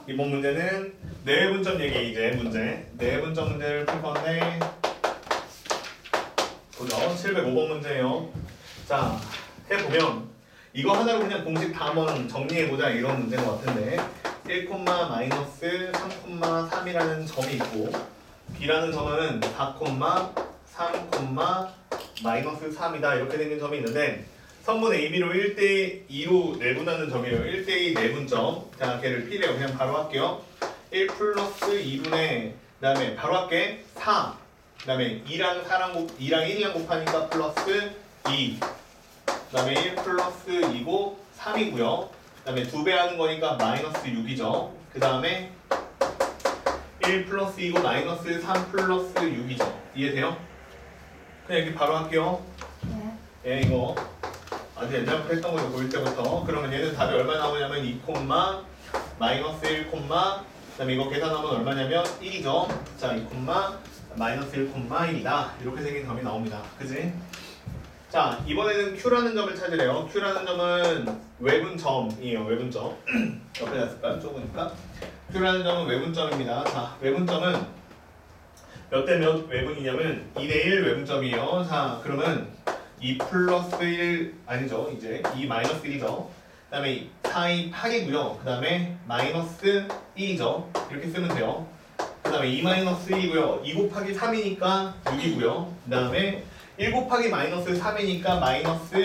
이번 문제는 내분점 얘기 이제 문제. 내분점 문제를 풀 건데 보죠. 705번 문제예요. 자, 해보면 이거 하나로 그냥 공식 다 한번 정리해보자 이런 문제인 것 같은데 1, 마이너스 3,3이라는 점이 있고 B라는 점은 4, 3, 마이너스 3이다 이렇게 생긴 점이 있는데 선분 AB로 1대2로 내분하는 점이에요. 1대2 내분점. 자, 걔를 P래요. 그냥 바로 할게요. 1 플러스 2분의 그 다음에 바로 할게 4. 그 다음에 2랑 1이랑 곱하니까 플러스 2. 그 다음에 1 플러스 2고 3이고요. 그 다음에 2배 하는 거니까 마이너스 6이죠. 그 다음에 1 플러스 2고 마이너스 3 플러스 6이죠. 이해돼요? 그냥 이렇게 바로 할게요. 예, 이거 아주 옛날부터 했던 거죠. 고일 때부터. 그러면 얘는 답이 얼마 나오냐면 2, 마이너스 1, 그 다음에 이거 계산하면 얼마냐면 1이죠. 자, 2, 마이너스 1, 1이다. 이렇게 생긴 점이 나옵니다. 그지? 자, 이번에는 Q라는 점을 찾으래요. Q라는 점은 외분점이에요. 외분점. 옆에 놨을까요? 좁으니까. Q라는 점은 외분점입니다. 자, 외분점은 몇 대 몇 외분이냐면 2대1 외분점이에요. 자, 그러면 2 플러스 1 아니죠. 이제 2 마이너스 1이죠. 그 다음에 4, 2, 8이고요. 그 다음에 마이너스 1이죠. 이렇게 쓰면 돼요. 그 다음에 2 마이너스 1이고요. 2 곱하기 3이니까 6이고요. 그 다음에 1 곱하기 마이너스 3이니까 마이너스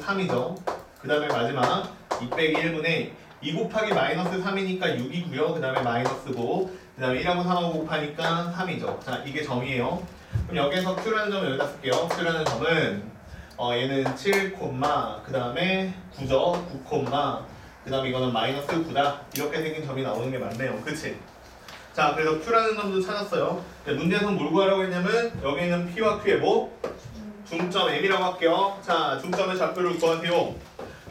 3이죠. 그 다음에 마지막 2 빼기 1분의 2 곱하기 마이너스 3이니까 6이고요. 그 다음에 마이너스고 그 다음에 1하고 3하고 곱하니까 3이죠. 자, 이게 점이에요. 그럼 여기서 Q라는 점을 여기다 쓸게요. Q라는 점은 얘는 7, 그 다음에 9죠. 9, 그 다음에 이거는 마이너스 9다. 이렇게 생긴 점이 나오는 게 맞네요. 그치? 자, 그래서 Q라는 점도 찾았어요. 문제에서 뭘 구하라고 했냐면 여기 있는 P와 Q의 뭐? 중점 M이라고 할게요. 자, 중점의 좌표를 구하세요.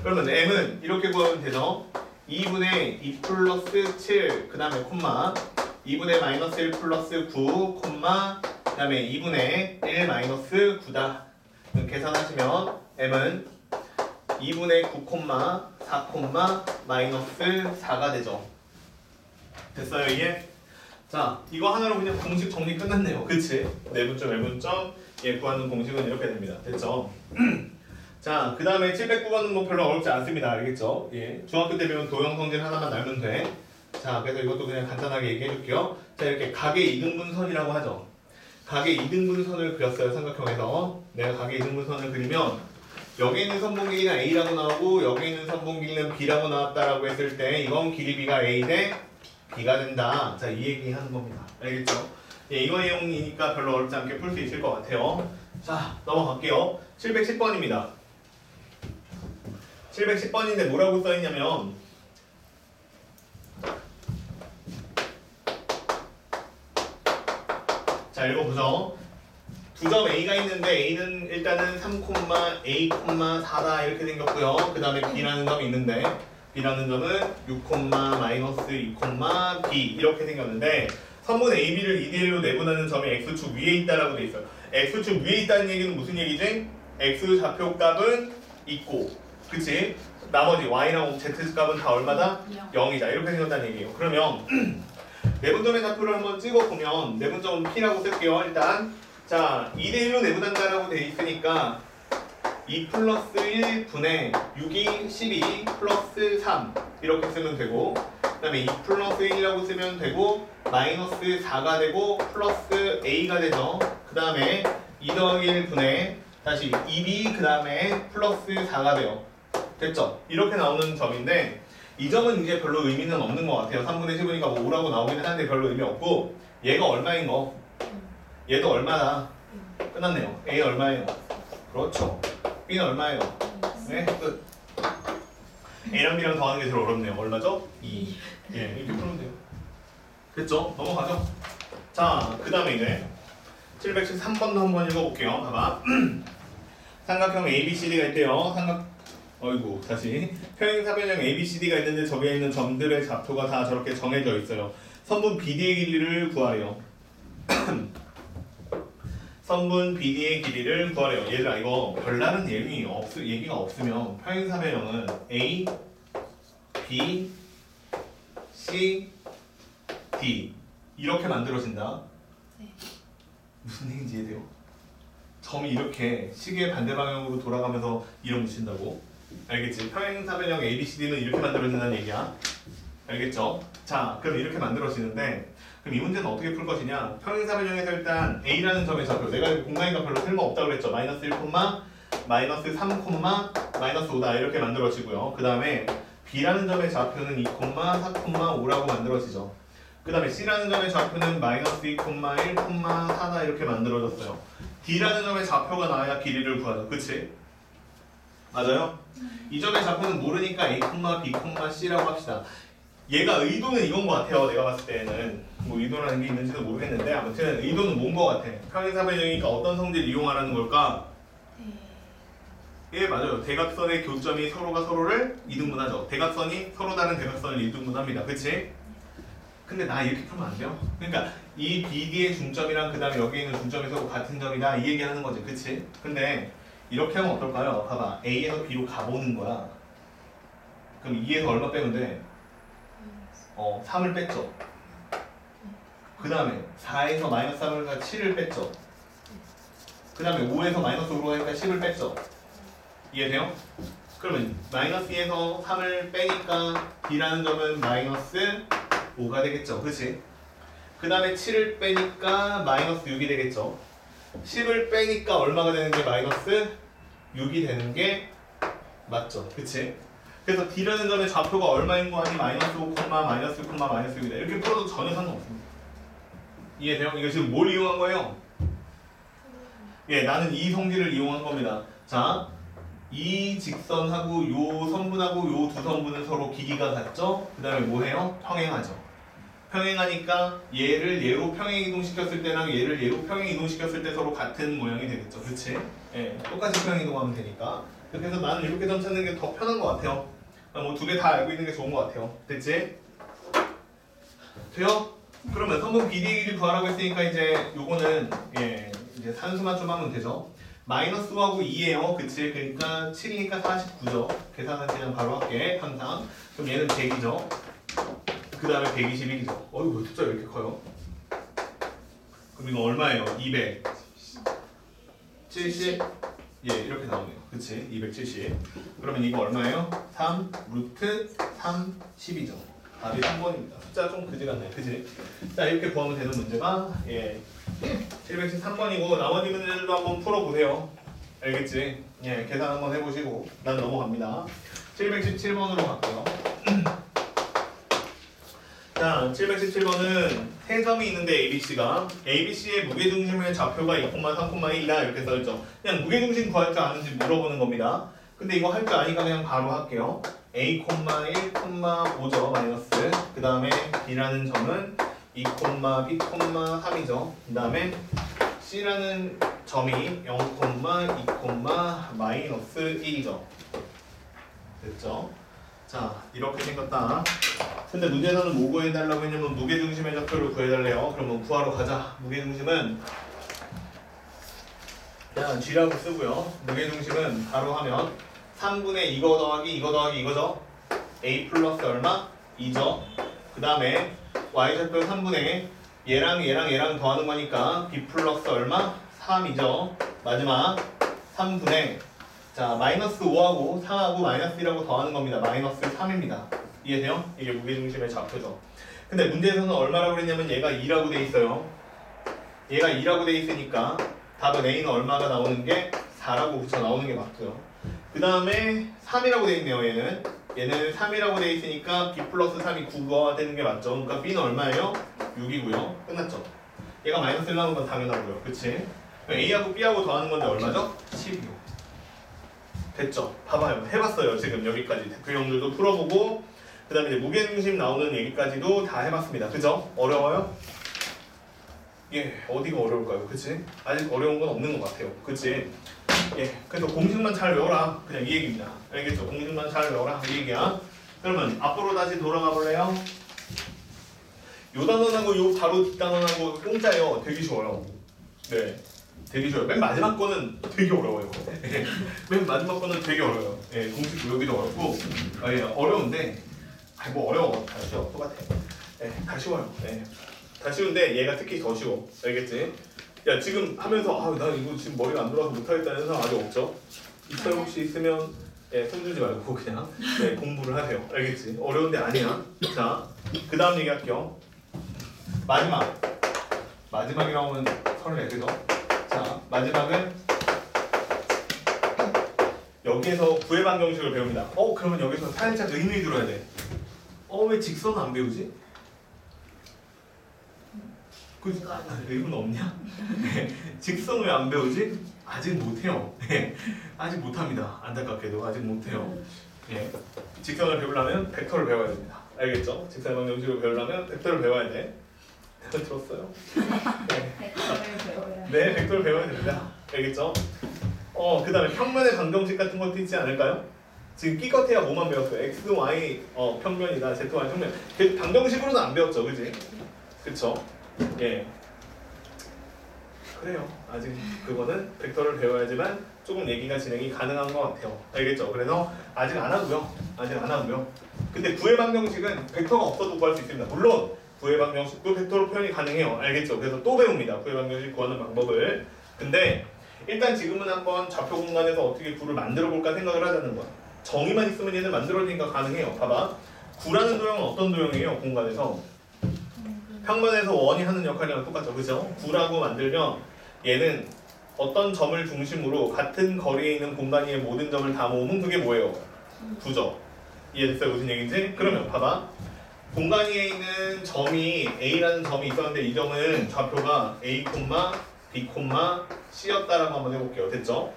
그러면 M은 이렇게 구하면 되죠. 2분의 2 플러스 7, 그 다음에 콤마 2분의 마이너스 1 플러스 9, 콤마 그 다음에 2분의 1 마이너스 9다. 계산하시면 M은 2분의 9, 4, 마이너스 4가 되죠. 됐어요, 이게? 자, 이거 하나로 그냥 공식 정리 끝났네요. 그치? 내분점, 외분점 얘 구하는 공식은 이렇게 됩니다. 됐죠? 자, 그 다음에 709번은 뭐 별로 어렵지 않습니다. 알겠죠? 예. 중학교 때 배운 도형 성질 하나만 알면 돼. 자, 그래서 이것도 그냥 간단하게 얘기해 줄게요. 자, 이렇게 각의 이등분선이라고 하죠. 각의 이등분선을 그렸어요. 삼각형에서. 내가 각의 이등분선을 그리면 여기 있는 선분 길이가 A라고 나오고 여기 있는 선분 길이는 B라고 나왔다라고 했을 때 이건 길이 B가 A 대 B가 된다. 자, 이 얘기 하는 겁니다. 알겠죠? 예, 이거 내용이니까 별로 어렵지 않게 풀 수 있을 것 같아요. 자, 넘어갈게요. 710번입니다. 710번인데 뭐라고 써있냐면 자, 읽어보죠. 두 점 A가 있는데 A는 일단은 3, A, 4다 이렇게 생겼고요. 그 다음에 B라는 점이 있는데 B라는 점은 6, 마이너스 2, B 이렇게 생겼는데 선분 AB를 2대1로 내분하는 점이 X축 위에 있다라고 돼 있어요. X축 위에 있다는 얘기는 무슨 얘기지? X 좌표값은 있고 그치? 나머지 Y랑 Z값은 다 얼마다? 0이다 이렇게 생겼다는 얘기예요. 그러면 내분점의 좌표를 한번 찍어보면 내분점은 P라고 쓸게요. 일단 자, 2대1로 내분한다라고 돼 있으니까 2 플러스 1 분의 6이 12 플러스 3 이렇게 쓰면 되고 그 다음에 2 플러스 1이라고 쓰면 되고 마이너스 4가 되고 플러스 A가 되죠. 그 다음에 2 더하기 1 분의 다시 2B 그 다음에 플러스 4가 돼요. 됐죠? 이렇게 나오는 점인데 이 점은 이제 별로 의미는 없는 것 같아요. 3분의 10이니까 뭐 5라고 나오기는 한데 별로 의미 없고 얘가 얼마인 거? 얘도 얼마다? 끝났네요. A는 얼마예요? 그렇죠. B는 얼마예요? 네, 끝. A랑 B랑 더하는 게 제일 어렵네요. 얼마죠? 2. 예, 이렇게 풀면 돼요. 됐죠? 넘어가죠? 자, 그 다음에 이제 713번도 한번 읽어볼게요. 봐봐. 삼각형 ABCD가 있대요. 어이구, 다시. 평행사변형 ABCD가 있는데 저기에 있는 점들의 좌표가 다 저렇게 정해져 있어요. 선분 BD의 길이를 구하래요. 선분 BD의 길이를 구하래요. 얘들아, 이거 별다른 얘기가 없으면 평행사변형은 A, B, C, D 이렇게 만들어진다. 네. 무슨 얘기인지 이해돼요? 점이 이렇게 시계 반대 방향으로 돌아가면서 이름 붙인다고? 알겠지? 평행사변형 ABCD는 이렇게 만들어진다는 얘기야. 알겠죠? 자, 그럼 이렇게 만들어지는데 그럼 이 문제는 어떻게 풀 것이냐? 평행사변형에서 일단 A라는 점의 좌표 내가 공간이니까 별로 쓸모없다고 그랬죠? 마이너스 1, 마이너스 3, 마이너스 5다 이렇게 만들어지고요. 그 다음에 B라는 점의 좌표는 2, 4, 5라고 만들어지죠. 그 다음에 C라는 점의 좌표는 마이너스 2, 1, 4다 이렇게 만들어졌어요. D라는 점의 좌표가 나와야 길이를 구하죠. 그치? 맞아요? 이 점의 좌표는 모르니까 A, B, C라고 합시다. 얘가 의도는 이건 것 같아요. 내가 봤을 때는 뭐 의도라는 게 있는지도 모르겠는데 아무튼 의도는 뭔 것 같아. 평행사변형이니까 어떤 성질을 이용하라는 걸까? 예, 맞아요. 대각선의 교점이 서로가 서로를 이등분하죠. 대각선이 서로 다른 대각선을 이등분합니다. 그치? 근데 나 이렇게 풀면 안 돼요? 그러니까 이 BD의 중점이랑 그 다음에 여기 있는 중점이 서로 같은 점이다 이 얘기하는 거지. 그치? 근데 이렇게 하면 어떨까요? 봐봐. A에서 B로 가보는 거야. 그럼 2에서 얼마 빼면 돼? 3을 뺐죠. 그 다음에 4에서 마이너스 3을 가서 7을 뺐죠. 그 다음에 5에서 마이너스 5로 하니까 10을 뺐죠. 이해돼요? 그러면 마이너스 2에서 3을 빼니까 B라는 점은 마이너스 5가 되겠죠. 그치? 그 다음에 7을 빼니까 마이너스 6이 되겠죠. 10을 빼니까 얼마가 되는 게 마이너스 6이 되는 게 맞죠. 그치? 그래서 D라는 점의 좌표가 얼마인 거 아니? 마이너스 5, 마이너스 6, 마이너스 6이다. 이렇게 풀어도 전혀 상관없습니다. 이해돼요? 이거 지금 뭘 이용한 거예요? 예, 나는 이 성질을 이용한 겁니다. 자, 이 직선하고 요 선분하고 요 두 선분은 서로 길이가 같죠? 그 다음에 뭐 해요? 평행하죠. 평행하니까 얘를 얘로 평행 이동시켰을 때랑 얘를 얘로 평행 이동시켰을 때 서로 같은 모양이 되겠죠. 그치? 예, 똑같이 평행 이동하면 되니까. 그래서 나는 이렇게 점 찾는 게 더 편한 것 같아요. 뭐 두 개 다 알고 있는 게 좋은 것 같아요. 됐지? 돼요? 그러면 선분 BD의 길이 구하라고 했으니까 이제 요거는 예, 이제 산수만 좀 하면 되죠. 마이너스 5하고 2예요. 그치? 그러니까 7이니까 49죠. 계산은 그냥 바로 할게. 항상. 그럼 얘는 100이죠. 그 다음에 121이죠. 어이구 숫자 왜 이렇게 커요? 그럼 이거 얼마예요? 200 70 예, 이렇게 나오네요. 그치? 270 그러면 이거 얼마예요? 3 루트 30이죠. 답이 3번입니다. 숫자가 좀 그지 같네. 그지? 자, 이렇게 구하면 되는 문제가 예 713번이고 나머지 문제들도 한번 풀어보세요. 알겠지? 예, 계산 한번 해보시고 난 넘어갑니다. 717번으로 갈게요. 자, 717번은 세 점이 있는데 ABC의 무게중심의 좌표가 2, 3, 1이다 이렇게 써있죠. 그냥 무게중심 구할 줄 아는지 물어보는 겁니다. 근데 이거 할 줄 아니까 그냥 바로 할게요. A, 1, 5죠. 마이너스. 그 다음에 B라는 점은 2, B, 3이죠. 그 다음에 C라는 점이 0, 2, 마이너스 1이죠. 됐죠? 자, 이렇게 생겼다. 근데 문제에서는 뭐 구해달라고 했냐면 무게중심의 좌표를 구해달래요. 그러면 구하러 가자. 무게중심은 그냥 G라고 쓰고요. 무게중심은 바로 하면 3분의 이거 더하기 이거죠. A 플러스 얼마? 2죠. 그 다음에 Y좌표 3분의 얘랑 더하는 거니까 B 플러스 얼마? 3이죠. 마지막 3분의 자 마이너스 5하고 4하고 마이너스 1하고 더하는 겁니다. 마이너스 3입니다. 이해돼요? 이게 무게중심의 좌표죠. 근데 문제에서는 얼마라고 그랬냐면 얘가 2라고 돼 있어요. 얘가 2라고 돼 있으니까 답은 A는 얼마가 나오는 게 4라고 붙여 나오는 게 맞고요. 그 다음에 3이라고 돼 있네요. 얘는 3이라고 돼 있으니까 B 플러스 3이 9가 되는 게 맞죠. 그러니까 B는 얼마예요? 6이고요. 끝났죠. 얘가 마이너스 1 나오는 건 당연하고요. 그치? A하고 B하고 더하는 건데 얼마죠? 12요. 됐죠? 봐봐요. 해봤어요. 지금 여기까지 대표형들도 풀어보고 그 다음에 이제 무게중심 나오는 얘기까지도 다 해봤습니다. 그죠? 어려워요? 예, 어디가 어려울까요? 그치? 아직 어려운 건 없는 것 같아요. 그치? 예, 그래서 공식만 잘 외워라. 그냥 이 얘기입니다. 알겠죠? 공식만 잘 외워라. 이 얘기야. 그러면 앞으로 다시 돌아가 볼래요? 요 단원하고 요 바로 뒷단원하고 공짜예요. 되게 쉬워요. 네. 되게 쉬워요. 맨 마지막 거는 되게 어려워요. 맨 마지막 거는 되게 어려워요. 예, 공식 외우기도 어렵고 예, 어려운데 아니 뭐 어려워. 다 쉬워. 똑같아. 네, 다 쉬워요. 네. 다 쉬운데 얘가 특히 더 쉬워. 알겠지? 야 지금 하면서 아 나 이거 지금 머리가 안 돌아서 못하겠다는 사람 아직 없죠? 있어요 혹시 있으면 예, 손주지 말고 그냥 네, 공부를 하세요. 알겠지? 어려운데 아니야. 자, 그 다음 얘기할게요. 마지막이라고 하면 설레, 그죠? 자, 마지막은 여기에서 구의 방정식을 배웁니다. 그러면 여기서 살짝 의미 들어야 돼. 왜 직선은 안 배우지? 그 의문 없냐? 직선 왜 안 배우지? 아직 못해요. 아직 못합니다. 안타깝게도 아직 못해요. 예. 직선을 배우려면 벡터를 배워야 됩니다. 알겠죠? 직선 방정식을 배우려면 벡터를 배워야 돼. 들었어요? 네. 벡터를 배워야 네, 벡터를 배워야 됩니다. 알겠죠? 그 다음에 평면의 방정식 같은 것도 있지 않을까요? 지금 끼껏해야 뭐만 배웠어요? x, y 평면이다, z, y 평면. 방정식으로는 안 배웠죠, 그지? 그쵸? 예. 그래요. 아직 그거는 벡터를 배워야지만 조금 얘기가 진행이 가능한 것 같아요. 알겠죠? 그래서 아직 안 하고요. 근데 구의 방정식은 벡터가 없어도 구할 수 있습니다. 물론 구의 방정식도 벡터로 표현이 가능해요. 알겠죠? 그래서 또 배웁니다. 구의 방정식 구하는 방법을. 근데 일단 지금은 한번 좌표 공간에서 어떻게 구를 만들어 볼까 생각을 하자는 거야. 정의만 있으면 얘는 만들어지니까 가능해요. 봐봐. 구라는 도형은 어떤 도형이에요? 공간에서 평면에서 원이 하는 역할이랑 똑같죠. 그죠? 구라고 만들면 얘는 어떤 점을 중심으로 같은 거리에 있는 공간 위의 모든 점을 다 모으면 그게 뭐예요? 구죠. 이해됐어요? 무슨 얘기인지? 그러면 봐봐. 공간 위에 있는 점이 A라는 점이 있었는데 이 점은 좌표가 A, B, C였다라고 한번 해볼게요. 됐죠?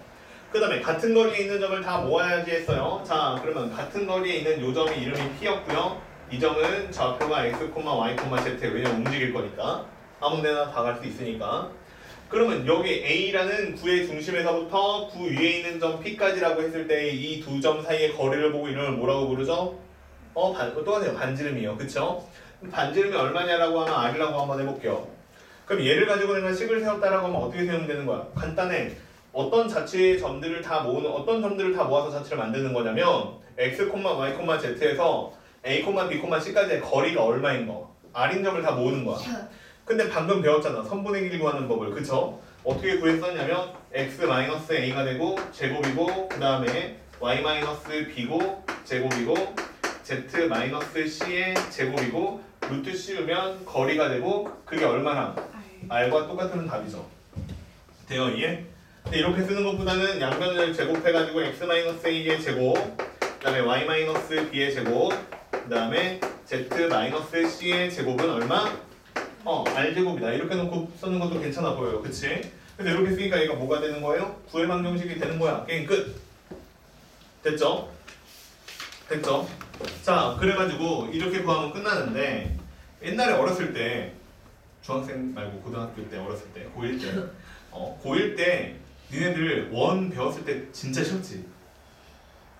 그 다음에 같은 거리에 있는 점을 다 모아야지 했어요. 자, 그러면 같은 거리에 있는 요 점이 이름이 P였고요. 이 점은 좌표가 X, Y, Z. 왜냐면 움직일 거니까. 아무 데나 다 갈 수 있으니까. 그러면 여기 A라는 구의 중심에서부터 구 위에 있는 점 P까지라고 했을 때 이 두 점 사이의 거리를 보고 이름을 뭐라고 부르죠? 또 하네요. 반지름이요. 그쵸? 반지름이 얼마냐라고 하면 R이라고 한번 해볼게요. 그럼 얘를 가지고 내가 식을 세웠다라고 하면 어떻게 세우면 되는 거야? 간단해. 어떤 자체의 점들을 다 모아서 자체를 만드는 거냐면 X, Y, Z에서 A, B, C까지의 거리가 얼마인 거? R인 점을 다 모으는 거야. 근데 방금 배웠잖아. 선분의 길 구하는 법을. 그쵸? 어떻게 구했었냐면 X-A가 되고 제곱이고 그 다음에 Y-B고 제곱이고 Z-C의 제곱이고 루트 씌우면 거리가 되고 그게 얼마나? R과 똑같으면 답이죠. 돼요 이해? 근데 이렇게 쓰는 것보다는 양변을 제곱해가지고 X-A의 제곱 그 다음에 Y-B의 제곱 그 다음에 Z-C의 제곱은 얼마? R제곱이다. 이렇게 놓고 쓰는 것도 괜찮아 보여요. 그치? 근데 이렇게 쓰니까 얘가 뭐가 되는 거예요? 구의 방정식이 되는 거야. 게임 끝! 됐죠? 자, 그래가지고 이렇게 구하면 끝나는데 옛날에 어렸을 때 중학생 말고 고등학교 때 어렸을 때 고1 때 니네들 원 배웠을 때 진짜 싫었지?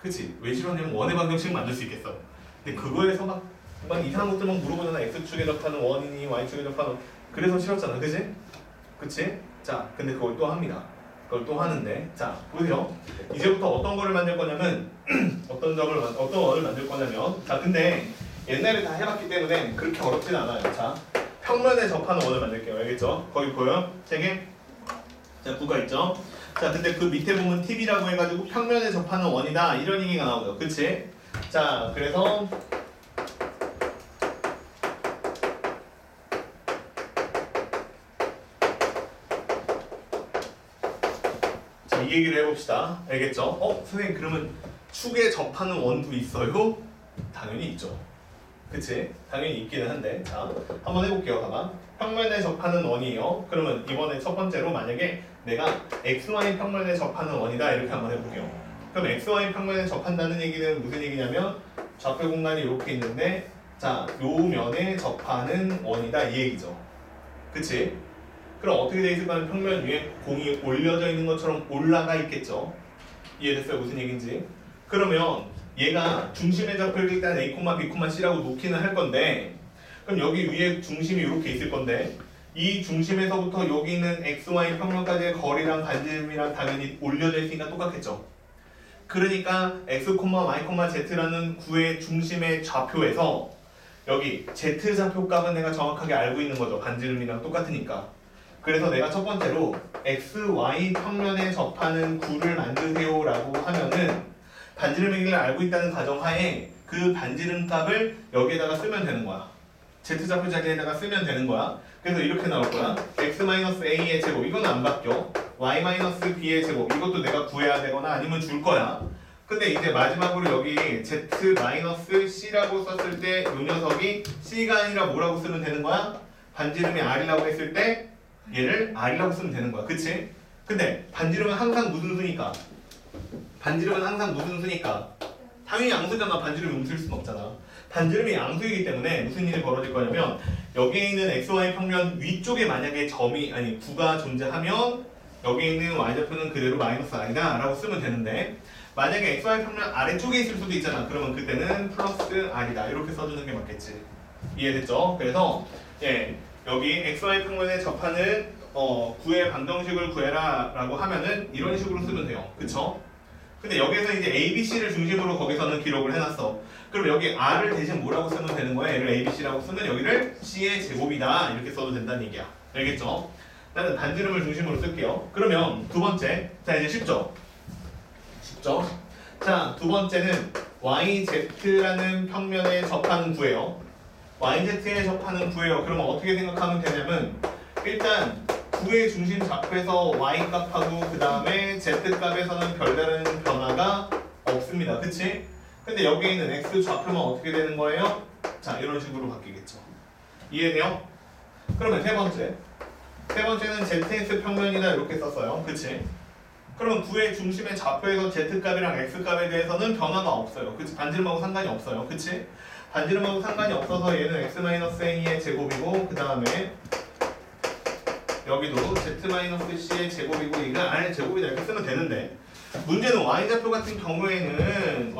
그치? 왜 싫었냐면 원의 방정식 만들 수 있겠어. 근데 그거에서 막 이상한 것들 막 물어보잖아. X축에 접하는 원이니 Y축에 접하는 그래서 싫었잖아. 그치? 자, 근데 그걸 또 합니다. 그걸 또 하는데 자, 보세요. 이제부터 어떤 거를 만들 거냐면 어떤 원을 만들 거냐면 자, 근데 옛날에 다 해봤기 때문에 그렇게 어렵진 않아요. 자, 평면에 접하는 원을 만들게요. 알겠죠? 거기 보여요? 세 개? 자, 구가 있죠? 자, 근데 그 밑에 보면 TV라고 해가지고 평면에 접하는 원이다 이런 얘기가 나오죠. 그치? 자, 그래서 이 얘기를 해봅시다. 알겠죠? 선생님 그러면 축에 접하는 원도 있어요? 당연히 있죠. 그치? 당연히 있기는 한데 자, 한번 해볼게요. 봐봐. 평면에 접하는 원이에요. 그러면 이번에 첫 번째로 만약에 내가 XY 평면에 접하는 원이다 이렇게 한번 해볼게요. 그럼 XY 평면에 접한다는 얘기는 무슨 얘기냐면 좌표 공간이 이렇게 있는데 자, 요 면에 접하는 원이다 이 얘기죠. 그치? 그럼 어떻게 돼 있을까 하면 평면 위에 공이 올려져 있는 것처럼 올라가 있겠죠. 이해됐어요? 무슨 얘기인지. 그러면 얘가 중심에 접할 때 일단 A, B, C라고 놓기는 할 건데 그럼 여기 위에 중심이 이렇게 있을 건데 이 중심에서부터 여기 있는 XY 평면까지의 거리랑 반지름이랑 당연히 올려져 있으니까 똑같겠죠. 그러니까 x, y, z라는 구의 중심의 좌표에서 여기 z 좌표 값은 내가 정확하게 알고 있는 거죠. 반지름이랑 똑같으니까. 그래서 내가 첫 번째로 x, y 평면에 접하는 구를 만드세요 라고 하면은 반지름의 길이를 알고 있다는 가정하에 그 반지름 값을 여기에다가 쓰면 되는 거야. z좌표 자리에다가 쓰면 되는 거야. 그래서 이렇게 나올 거야. x-a의 제곱 이거는 안 바뀌어. y-b의 제곱 이것도 내가 구해야 되거나 아니면 줄 거야. 근데 이제 마지막으로 여기 z-c라고 썼을 때 이 녀석이 c가 아니라 뭐라고 쓰면 되는 거야? 반지름이 r이라고 했을 때 얘를 r이라고 쓰면 되는 거야. 그치? 근데 반지름은 항상 무슨 수니까? 반지름은 항상 무슨 수니까? 당연히 양수잖아. 반지름이 음수일 수는 없잖아. 반지름이 양수이기 때문에 무슨 일이 벌어질 거냐면 여기에 있는 xy 평면 위쪽에 만약에 점이 아니 구가 존재하면 여기에 있는 y좌표는 그대로 마이너스 r이다 라고 쓰면 되는데 만약에 xy 평면 아래쪽에 있을 수도 있잖아. 그러면 그때는 플러스 r이다 이렇게 써주는 게 맞겠지. 이해됐죠? 그래서 예 여기 xy 평면에 접하는 구의 방정식을 구해라 라고 하면은 이런 식으로 쓰면 돼요. 그쵸? 근데 여기에서 이제 ABC를 중심으로 거기서는 기록을 해놨어. 그럼 여기 R을 대신 뭐라고 쓰면 되는 거야? 얘를 ABC라고 쓰면 여기를 C의 제곱이다 이렇게 써도 된다는 얘기야. 알겠죠? 나는 반지름을 중심으로 쓸게요. 그러면 두 번째, 자 이제 쉽죠? 쉽죠? 자 두 번째는 YZ라는 평면에 접하는 구예요. YZ에 접하는 구예요. 그러면 어떻게 생각하면 되냐면 일단 구의 중심 좌표에서 y값하고 그 다음에 z값에서는 별다른 변화가 없습니다. 그치? 근데 여기에 있는 x 좌표만 어떻게 되는 거예요? 자 이런 식으로 바뀌겠죠. 이해돼요? 그러면 세 번째는 zx 평면이다 이렇게 썼어요. 그치? 그러면 구의 중심의 좌표에서 z값이랑 x값에 대해서는 변화가 없어요. 그치? 반지름하고 상관이 없어요. 그치? 반지름하고 상관이 없어서 얘는 x-a의 제곱이고 그 다음에 여기도 z-c의 제곱이고 이거 r 제곱이다 이렇게 쓰면 되는데 문제는 y좌표 같은 경우에는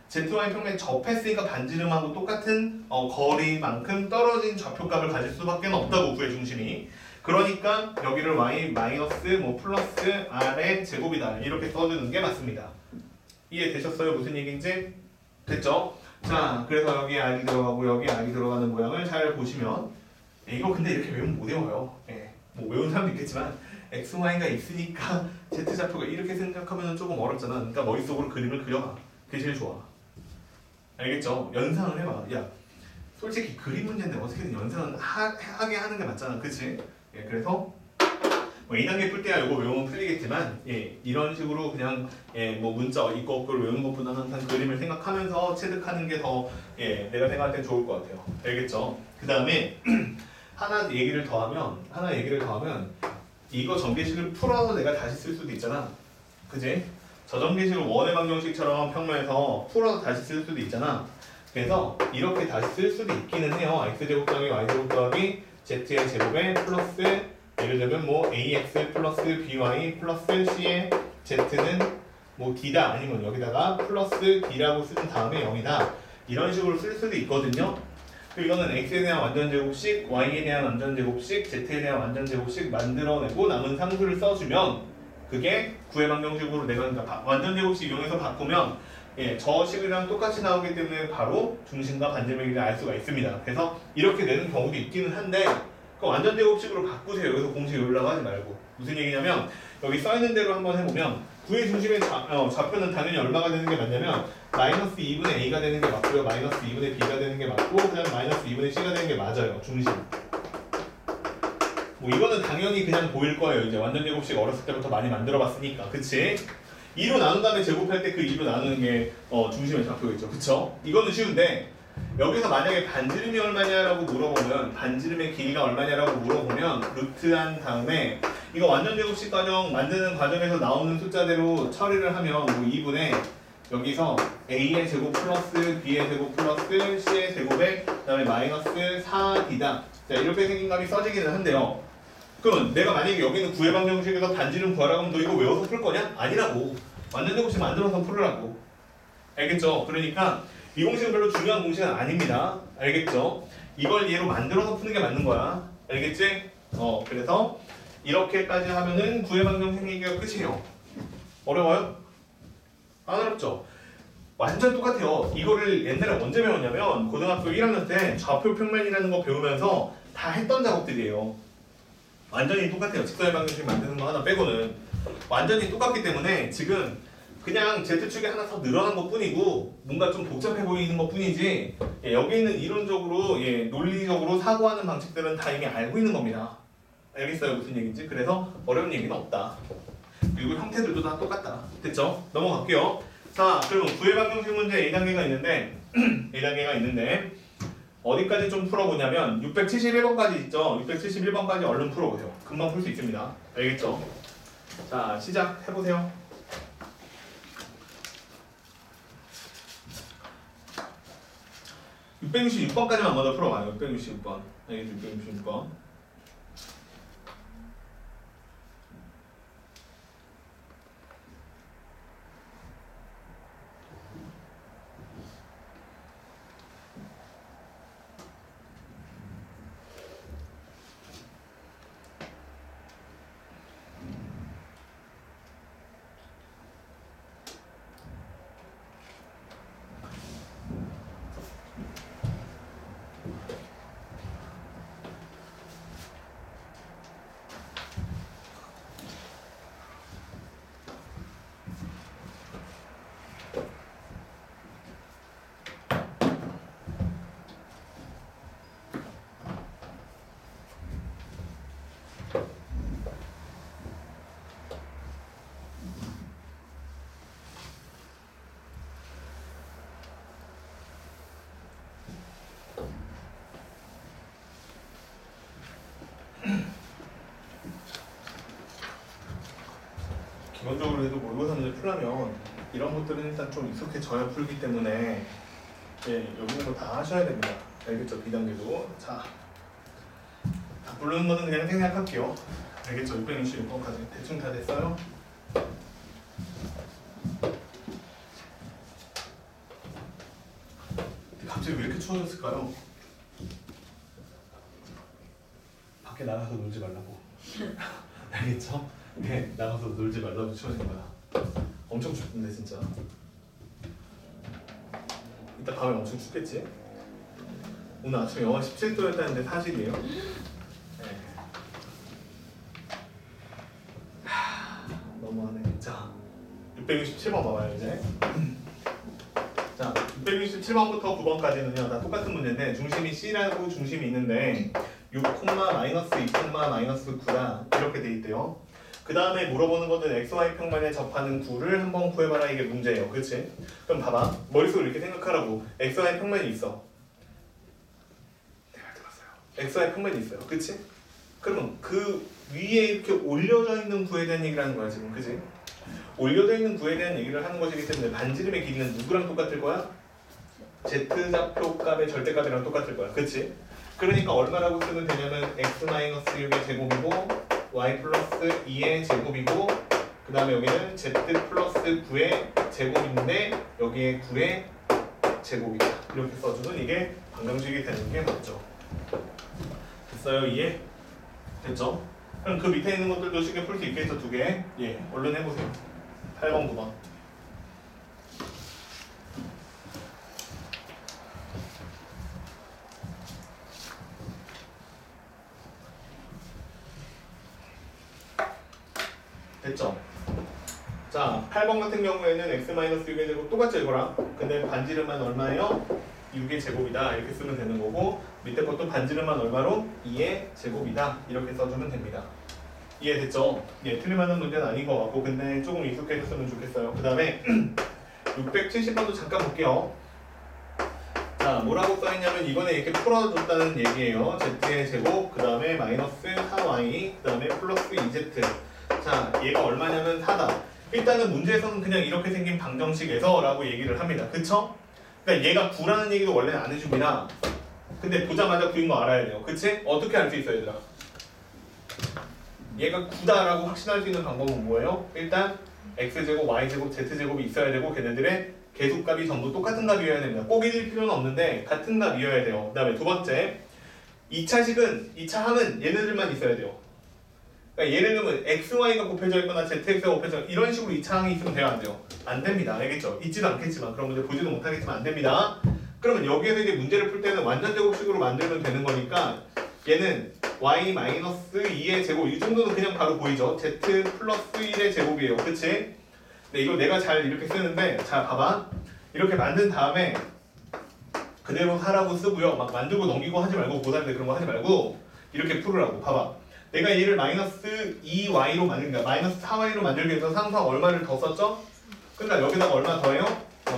zy 평면에 접했으니까 반지름하고 똑같은 거리만큼 떨어진 좌표값을 가질 수밖에 없다고 구의 중심이. 그러니까 여기를 y 마이너스 플러스 r의 제곱이다 이렇게 써주는 게 맞습니다. 이해되셨어요? 무슨 얘기인지? 됐죠? 자 그래서 여기 r이 들어가고 여기 r이 들어가는 모양을 잘 보시면 이거 근데 이렇게 외우면 못 외워요. 예. 뭐 외우는 사람도 있겠지만 x, y가 있으니까 z좌표가 이렇게 생각하면 조금 어렵잖아. 그러니까 머릿속으로 그림을 그려봐. 그게 제일 좋아. 알겠죠? 연상을 해봐. 야, 솔직히 그림 문제인데 어떻게든 연상은 하게 하는 게 맞잖아. 그치? 예, 그래서 뭐 2단계 풀 때야 이거 외우면 풀리겠지만 예, 이런 식으로 그냥 예, 뭐 문자 이거 그걸 외우는 것보다는 항상 그림을 생각하면서 체득하는 게 더 예, 내가 생각할 때 좋을 것 같아요. 알겠죠? 그 다음에 하나 얘기를 더하면 이거 전개식을 풀어서 내가 다시 쓸 수도 있잖아. 그지? 저 전개식을 원의 방정식처럼 평면에서 풀어서 다시 쓸 수도 있잖아. 그래서 이렇게 다시 쓸 수도 있기는 해요. x제곱 더하기 y제곱 더하기 z의 제곱에 플러스 예를 들면 뭐 ax 플러스 by 플러스 c의 z는 뭐 d다 아니면 여기다가 플러스 d라고 쓴 다음에 0이다. 이런 식으로 쓸 수도 있거든요. 이거는 x에 대한 완전제곱식, y에 대한 완전제곱식, z에 대한 완전제곱식 만들어내고 남은 상수를 써주면 그게 구의 방정식으로 내가 그러니까 완전제곱식 이용해서 바꾸면 예, 저 식이랑 똑같이 나오기 때문에 바로 중심과 반지름의 길이를 알 수가 있습니다. 그래서 이렇게 내는 경우도 있기는 한데 그 완전제곱식으로 바꾸세요. 여기서 공식 외우려고 하지 말고. 무슨 얘기냐면 여기 써있는 대로 한번 해보면 구의 중심의 좌표는 당연히 얼마가 되는 게 맞냐면 마이너스 2분의 a가 되는 게 맞고요. 마이너스 2분의 b가 되는 게 맞고 그 다음에 마이너스 2분의 c가 되는 게 맞아요. 중심. 뭐 이거는 당연히 그냥 보일 거예요. 이제 완전제곱식 어렸을 때부터 많이 만들어봤으니까. 그치? 2로 나눈 다음에 제곱할 때 그 2로 나누는 게 중심의 좌표겠죠. 그쵸? 이거는 쉬운데 여기서 만약에 반지름이 얼마냐라고 물어보면 반지름의 길이가 얼마냐라고 물어보면 루트한 다음에 이거 완전제곱식 과정 만드는 과정에서 나오는 숫자대로 처리를 하면 뭐 2분의 여기서 a의 제곱 플러스 b의 제곱 플러스 c의 제곱에 그다음에 마이너스 4d다. 자 이렇게 생긴 값이 써지기는 한데요. 그러면 내가 만약에 여기 있는 구의 방정식에서 반지름 구하라고 하면 너 이거 외워서 풀 거냐? 아니라고. 완전제곱식 만들어서 풀으라고. 알겠죠? 그러니까 이 공식은 별로 중요한 공식은 아닙니다. 알겠죠? 이걸 얘로 만들어서 푸는 게 맞는 거야. 알겠지? 그래서 이렇게까지 하면은 구의 방정식 얘기가 끝이에요. 어려워요? 안 어렵죠? 완전 똑같아요. 이거를 옛날에 언제 배웠냐면 고등학교 1학년 때 좌표 평면이라는 거 배우면서 다 했던 작업들이에요. 완전히 똑같아요. 직선의 방정식 만드는 거 하나 빼고는 완전히 똑같기 때문에 지금 그냥 Z축이 하나 더 늘어난 것 뿐이고 뭔가 좀 복잡해 보이는 것 뿐이지 여기 있는 이론적으로 논리적으로 사고하는 방식들은 다 이미 알고 있는 겁니다. 알겠어요? 무슨 얘기인지? 그래서 어려운 얘기는 없다. 그리고 형태들도 다 똑같다. 됐죠? 넘어갈게요. 자, 그러면 구의 방정식 문제 A단계가 있는데 A단계가 있는데 어디까지 좀 풀어보냐면 671번까지 있죠? 671번까지 얼른 풀어보세요. 금방 풀 수 있습니다. 알겠죠? 자, 시작해보세요. 666번까지만 먼저 풀어봐요. 666번. 알겠죠? 666번. 기본적으로 해도 모의고사 문제 풀려면 이런 것들은 일단 좀 익숙해져야 풀기 때문에 여기 있는 거 다 하셔야 됩니다. 알겠죠? B단계도. 자, 다 부르는 거는 그냥 생략할게요. 알겠죠? 666번까지 대충 다 됐어요? 갑자기 왜 이렇게 추워졌을까요? 밖에 나가서 놀지 말라고. 알겠죠? 네, 나가서 놀지 말라고 추워진 거야. 엄청 춥던데 진짜. 이따 밤에 엄청 춥겠지? 오늘 아침에 영하 17도였다는데 사실이에요? 네. 너무하네. 자, 667번 봐봐요 이제. 자, 667번부터 9번까지는요 다 똑같은 문제인데 중심이 C라고 중심이 있는데 6, 마이너스 2, 마이너스 9라 이렇게 돼 있대요. 그 다음에 물어보는 것은 XY 평면에 접하는 구를 한번 구해봐라 이게 문제예요. 그치? 그럼 봐봐. 머릿속으로 이렇게 생각하라고. XY 평면이 있어. 내가 들었어요. XY 평면이 있어요. 그치? 그러면 그 위에 이렇게 올려져 있는 구에 대한 얘기를 하는 거야 지금. 그치? 올려져 있는 구에 대한 얘기를 하는 것이기 때문에 반지름의 길이는 누구랑 똑같을 거야? Z좌표 값의 절대값이랑 똑같을 거야. 그치? 그러니까 얼마라고 쓰면 되냐면 x-6의 제곱이고 y 플러스 2의 제곱이고 그 다음에 여기는 z 플러스 9의 제곱인데 여기에 9의 제곱이다. 이렇게 써주면 이게 방정식이 되는 게 맞죠. 됐어요? 이해? 됐죠? 그럼 그 밑에 있는 것들도 쉽게 풀 수 있겠죠? 두 개. 예, 얼른 해보세요. 8번, 9번. 됐죠? 자, 8번 같은 경우에는 x-6의 제곱 똑같죠 이거랑. 근데 반지름만 얼마예요? 6의 제곱이다 이렇게 쓰면 되는 거고 밑에 것도 반지름만 얼마로? 2의 제곱이다 이렇게 써주면 됩니다. 이해됐죠? 예, 틀릴만한 문제는 아닌 것 같고 근데 조금 익숙해졌으면 좋겠어요. 그 다음에 670번도 잠깐 볼게요. 자, 뭐라고 써있냐면 이번에 이렇게 풀어줬다는 얘기예요. z의 제곱, 그 다음에 마이너스 4y, 그 다음에 플러스 2z. 자, 얘가 얼마냐면 4다. 일단은 문제에서는 그냥 이렇게 생긴 방정식에서 라고 얘기를 합니다. 그쵸? 그러니까 얘가 9라는 얘기도 원래는 안 해줍니다. 근데 보자마자 9인 거 알아야 돼요. 그치? 어떻게 알 수 있어요, 얘들아? 얘가 9다라고 확신할 수 있는 방법은 뭐예요? 일단 x제곱, y제곱, z제곱이 있어야 되고 걔네들의 계수값이 전부 똑같은 값이어야 됩니다. 꼭 일일 필요는 없는데 같은 값이어야 돼요. 그 다음에 두 번째 2차식은 2차 항은 얘네들만 있어야 돼요. 그러니까 예를 들면 xy가 곱해져 있거나 zx가 곱해져 이런 식으로 이 창이 있으면 돼요, 안 돼요? 안 됩니다. 알겠죠? 있지도 않겠지만 그런 문제 보지도 못하겠지만 안 됩니다. 그러면 여기에서 이제 문제를 풀 때는 완전 제곱식으로 만들면 되는 거니까 얘는 y-2의 제곱 이 정도는 그냥 바로 보이죠? z 플러스 1의 제곱이에요. 그치? 근데 이걸 내가 잘 이렇게 쓰는데 자 봐봐. 이렇게 만든 다음에 그대로 하라고 쓰고요. 막 만들고 넘기고 하지 말고 고3들 그런 거 하지 말고 이렇게 풀으라고. 봐봐. 내가 얘를 마이너스 2y로 만들니까 마이너스 4y로 만들기 위해서 상수항 얼마를 더 썼죠? 그러니까 여기다가 얼마 더해요?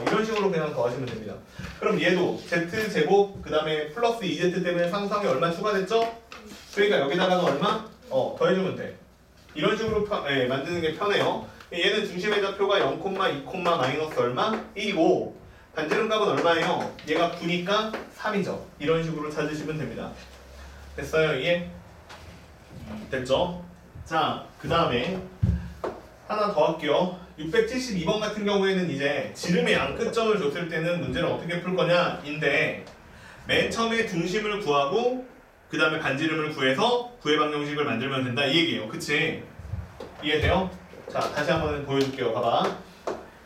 이런 식으로 그냥 더하시면 됩니다. 그럼 얘도 z제곱 그 다음에 플러스 2z 때문에 상수항이 얼마 추가됐죠? 그러니까 여기다가도 얼마? 더해주면 돼. 이런 식으로 만드는 게 편해요. 얘는 중심의 좌표가 0,2, 마이너스 얼마? 1이고 반지름 값은 얼마예요? 얘가 9니까 3이죠. 이런 식으로 찾으시면 됩니다. 됐어요? 이해? 됐죠? 자, 그 다음에 하나 더 할게요. 672번 같은 경우에는 이제 지름의 양끝점을 줬을 때는 문제를 어떻게 풀 거냐 인데 맨 처음에 중심을 구하고 그 다음에 반지름을 구해서 구의 방정식을 만들면 된다 이 얘기예요. 그치? 이해돼요? 자, 다시 한번 보여줄게요. 봐봐.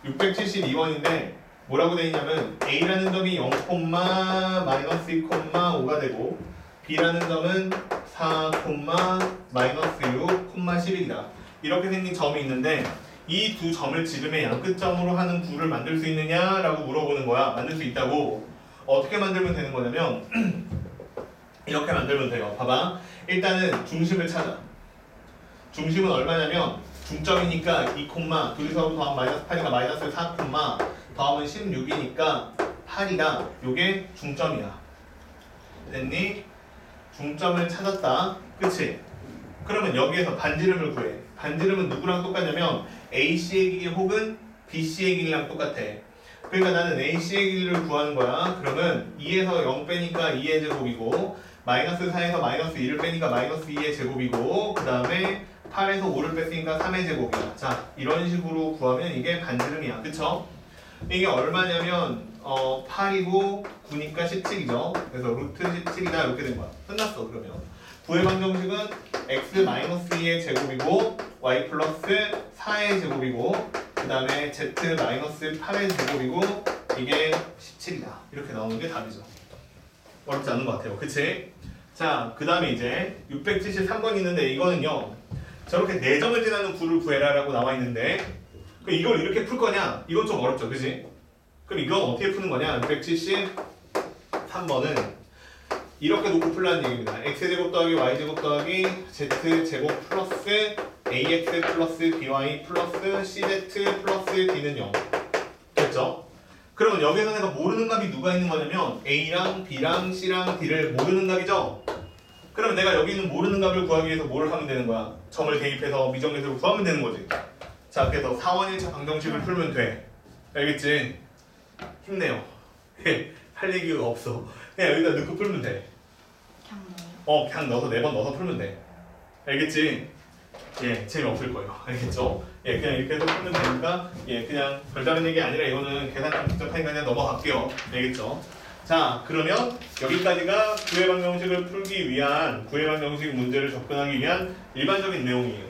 672번인데 뭐라고 되어 있냐면 A라는 점이 0, 마이너스 2, 5가 되고 B라는 점은 4, 마이너스 6, 11이다. 이렇게 생긴 점이 있는데 이 두 점을 지름의 양끝점으로 하는 구를 만들 수 있느냐라고 물어보는 거야. 만들 수 있다고. 어떻게 만들면 되는 거냐면 이렇게 만들면 돼요. 봐봐. 일단은 중심을 찾아. 중심은 얼마냐면 중점이니까 2, 둘이서 더하면 마이너스 8이니까 마이너스 4, 더하면 16이니까 8이다. 요게 중점이야. 됐니? 중점을 찾았다. 그치? 그러면 여기에서 반지름을 구해. 반지름은 누구랑 똑같냐면 AC의 길이 혹은 BC의 길이랑 똑같아. 그러니까 나는 AC의 길이를 구하는 거야. 그러면 2에서 0 빼니까 2의 제곱이고 마이너스 4에서 마이너스 2를 빼니까 마이너스 2의 제곱이고 그 다음에 8에서 5를 뺐으니까 3의 제곱이야. 자, 이런 식으로 구하면 이게 반지름이야. 그쵸? 이게 얼마냐면 8이고 9니까 17이죠. 그래서 루트 17이다 이렇게 된 거야. 끝났어. 그러면 구의 방정식은 x-2의 제곱이고 y 플러스 4의 제곱이고 그 다음에 z-8의 제곱이고 이게 17이다. 이렇게 나오는 게 답이죠. 어렵지 않은 것 같아요. 그치? 자, 그 다음에 이제 673번 있는데 이거는요. 저렇게 4점을 지나는 구를 구해라 라고 나와 있는데 이걸 이렇게 풀 거냐? 이건 좀 어렵죠. 그치? 그럼 이건 어떻게 푸는 거냐? 673번은 이렇게 놓고 풀라는 얘기입니다. x제곱 더하기 y제곱 더하기 z제곱 플러스 ax 플러스 by 플러스 cz 플러스 d는 0 됐죠? 그러면 여기서 내가 모르는 값이 누가 있는 거냐면 a랑 b랑 c랑 d를 모르는 값이죠? 그러면 내가 여기 있는 모르는 값을 구하기 위해서 뭘 하면 되는 거야? 점을 대입해서 미정계수를 구하면 되는 거지. 자, 그래서 4원 1차 방정식을 풀면 돼. 알겠지? 힘내요. 할 얘기가 없어. 그냥 여기다 넣고 풀면 돼. 그냥 넣어서 4번 넣어서 풀면 돼. 알겠지? 예, 재미없을 거예요. 알겠죠? 예, 그냥 이렇게 해서 풀면 되니까 예, 그냥 별다른 얘기 아니라 이거는 계산 좀 직접 하니까 그냥 넘어갈게요. 알겠죠? 자, 그러면 여기까지가 구의 방정식을 풀기 위한 구의 방정식 문제를 접근하기 위한 일반적인 내용이에요.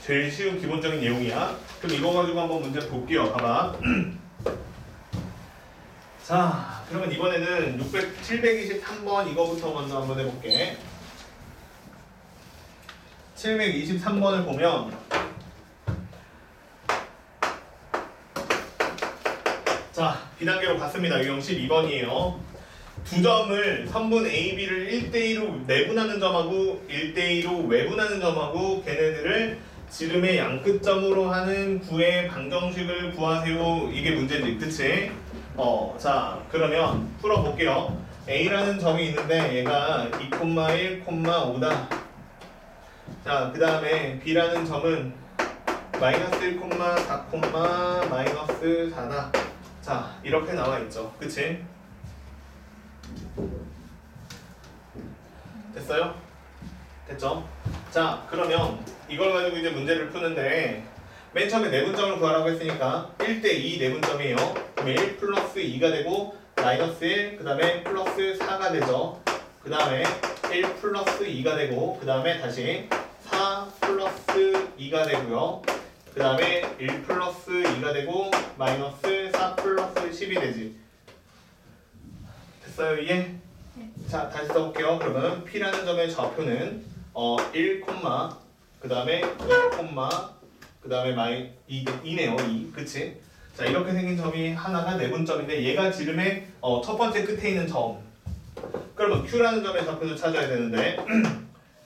제일 쉬운 기본적인 내용이야. 그럼 이거 가지고 한번 문제 볼게요. 봐봐. 자, 그러면 이번에는 723번 이거부터 먼저 한번 해볼게. 723번을 보면 자, B단계로 갔습니다. 유형 12번이에요. 두 점을 선분 A, B를 1대2로 내분하는 점하고 1대2로 외분하는 점하고 걔네들을 지름의 양끝점으로 하는 구의 방정식을 구하세요. 이게 문제지. 그치? 자, 그러면 풀어볼게요. A라는 점이 있는데 얘가 2,1, 5다. 자, 그 다음에 B라는 점은 마이너스 1, 4, 마이너스 4다. 자, 이렇게 나와 있죠. 그치? 됐어요? 됐죠? 자, 그러면 이걸 가지고 이제 문제를 푸는데 맨 처음에 내분점을 구하라고 했으니까 1대2 내분점이에요. 그러면 1 플러스 2가 되고 마이너스 1, 그 다음에 플러스 4가 되죠. 그 다음에 1 플러스 2가 되고 그 다음에 다시 4 플러스 플러스 2가 되고요. 그 다음에 1 플러스 2가 되고 마이너스 4 플러스 10이 되지. 됐어요 이게? 네. 자 다시 써볼게요. 그러면 P라는 점의 좌표는 1, 그 다음에 2, 그 다음에 2네요 2 그치? 자 이렇게 생긴 점이 하나가 내분점인데 얘가 지름의 첫 번째 끝에 있는 점. 그러면 Q라는 점의 좌표를 찾아야 되는데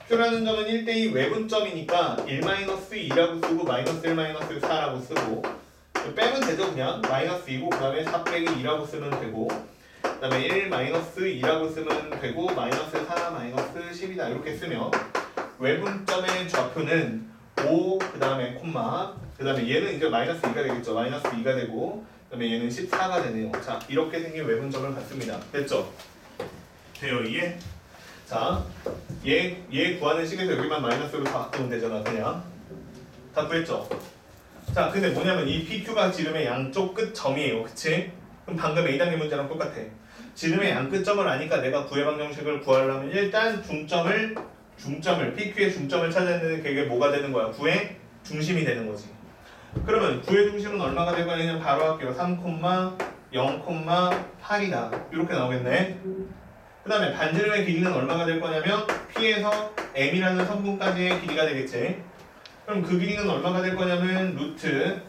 Q라는 점은 1대2 외분점이니까 1-2라고 쓰고 마이너스 1-4라고 쓰고 빼면 되죠 그냥 마이너스 2고 그 다음에 4 빼기 2라고 쓰면 되고 그 다음에 1-2라고 쓰면 되고 마이너스 4 마이너스 10이다 이렇게 쓰면 외분점의 좌표는 5 그 다음에 콤마 그 다음에 얘는 이제 마이너스 2가 되겠죠 마이너스 2가 되고 그 다음에 얘는 14가 되네요. 자 이렇게 생긴 외분점을 갖습니다. 됐죠? 돼요 이게? 자, 얘 구하는 식에서 여기만 마이너스로 다 바꾸면 되잖아 그냥 다 구했죠? 자 근데 뭐냐면 이 PQ가 지름의 양쪽 끝 점이에요 그치? 그럼 방금 A단계 문제랑 똑같아. 지름의 양 끝점을 아니까 내가 구의 방정식을 구하려면 일단 중점을 PQ의 중점을 찾아야 되는 그게 뭐가 되는 거야? 구의 중심이 되는 거지. 그러면 구의 중심은 얼마가 될 거냐면 바로 할게요. 3, 0,8이다 이렇게 나오겠네. 그 다음에 반지름의 길이는 얼마가 될 거냐면 P에서 M이라는 성분까지의 길이가 되겠지. 그럼 그 길이는 얼마가 될 거냐면 루트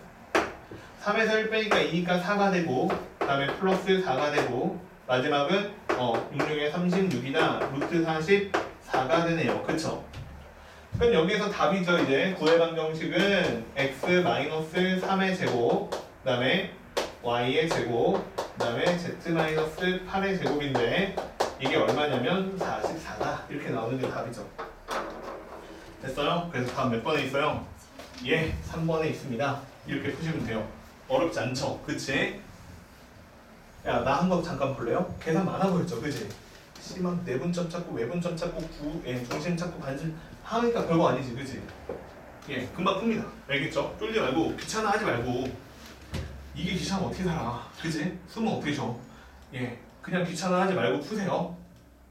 3에서 1 빼니까 2니까 4가 되고 그 다음에 플러스 4가 되고 마지막은 66에 36이다 루트 44가 되네요. 그쵸? 그럼 여기에서 답이죠. 이제 구의 방정식은 x-3의 제곱 그 다음에 y의 제곱 그 다음에 z-8의 제곱인데 이게 얼마냐면 44다 이렇게 나오는 게 답이죠. 됐어요? 그래서 답 몇 번에 있어요? 예, 3번에 있습니다. 이렇게 푸시면 돼요. 어렵지 않죠? 그치? 야, 나 한 거 잠깐 볼래요? 계산 많아 보였죠? 그치? 심한 내분점 찾고 외분점 찾고 중심 찾고 반심 하니까 별거 아니지 그치? 예, 금방 풉니다. 알겠죠? 쫄지 말고 귀찮아 하지 말고 이게 귀찮으면 어떻게 살아 그치? 숨은 어떻게 쉬어? 예, 그냥 귀찮아 하지 말고 푸세요.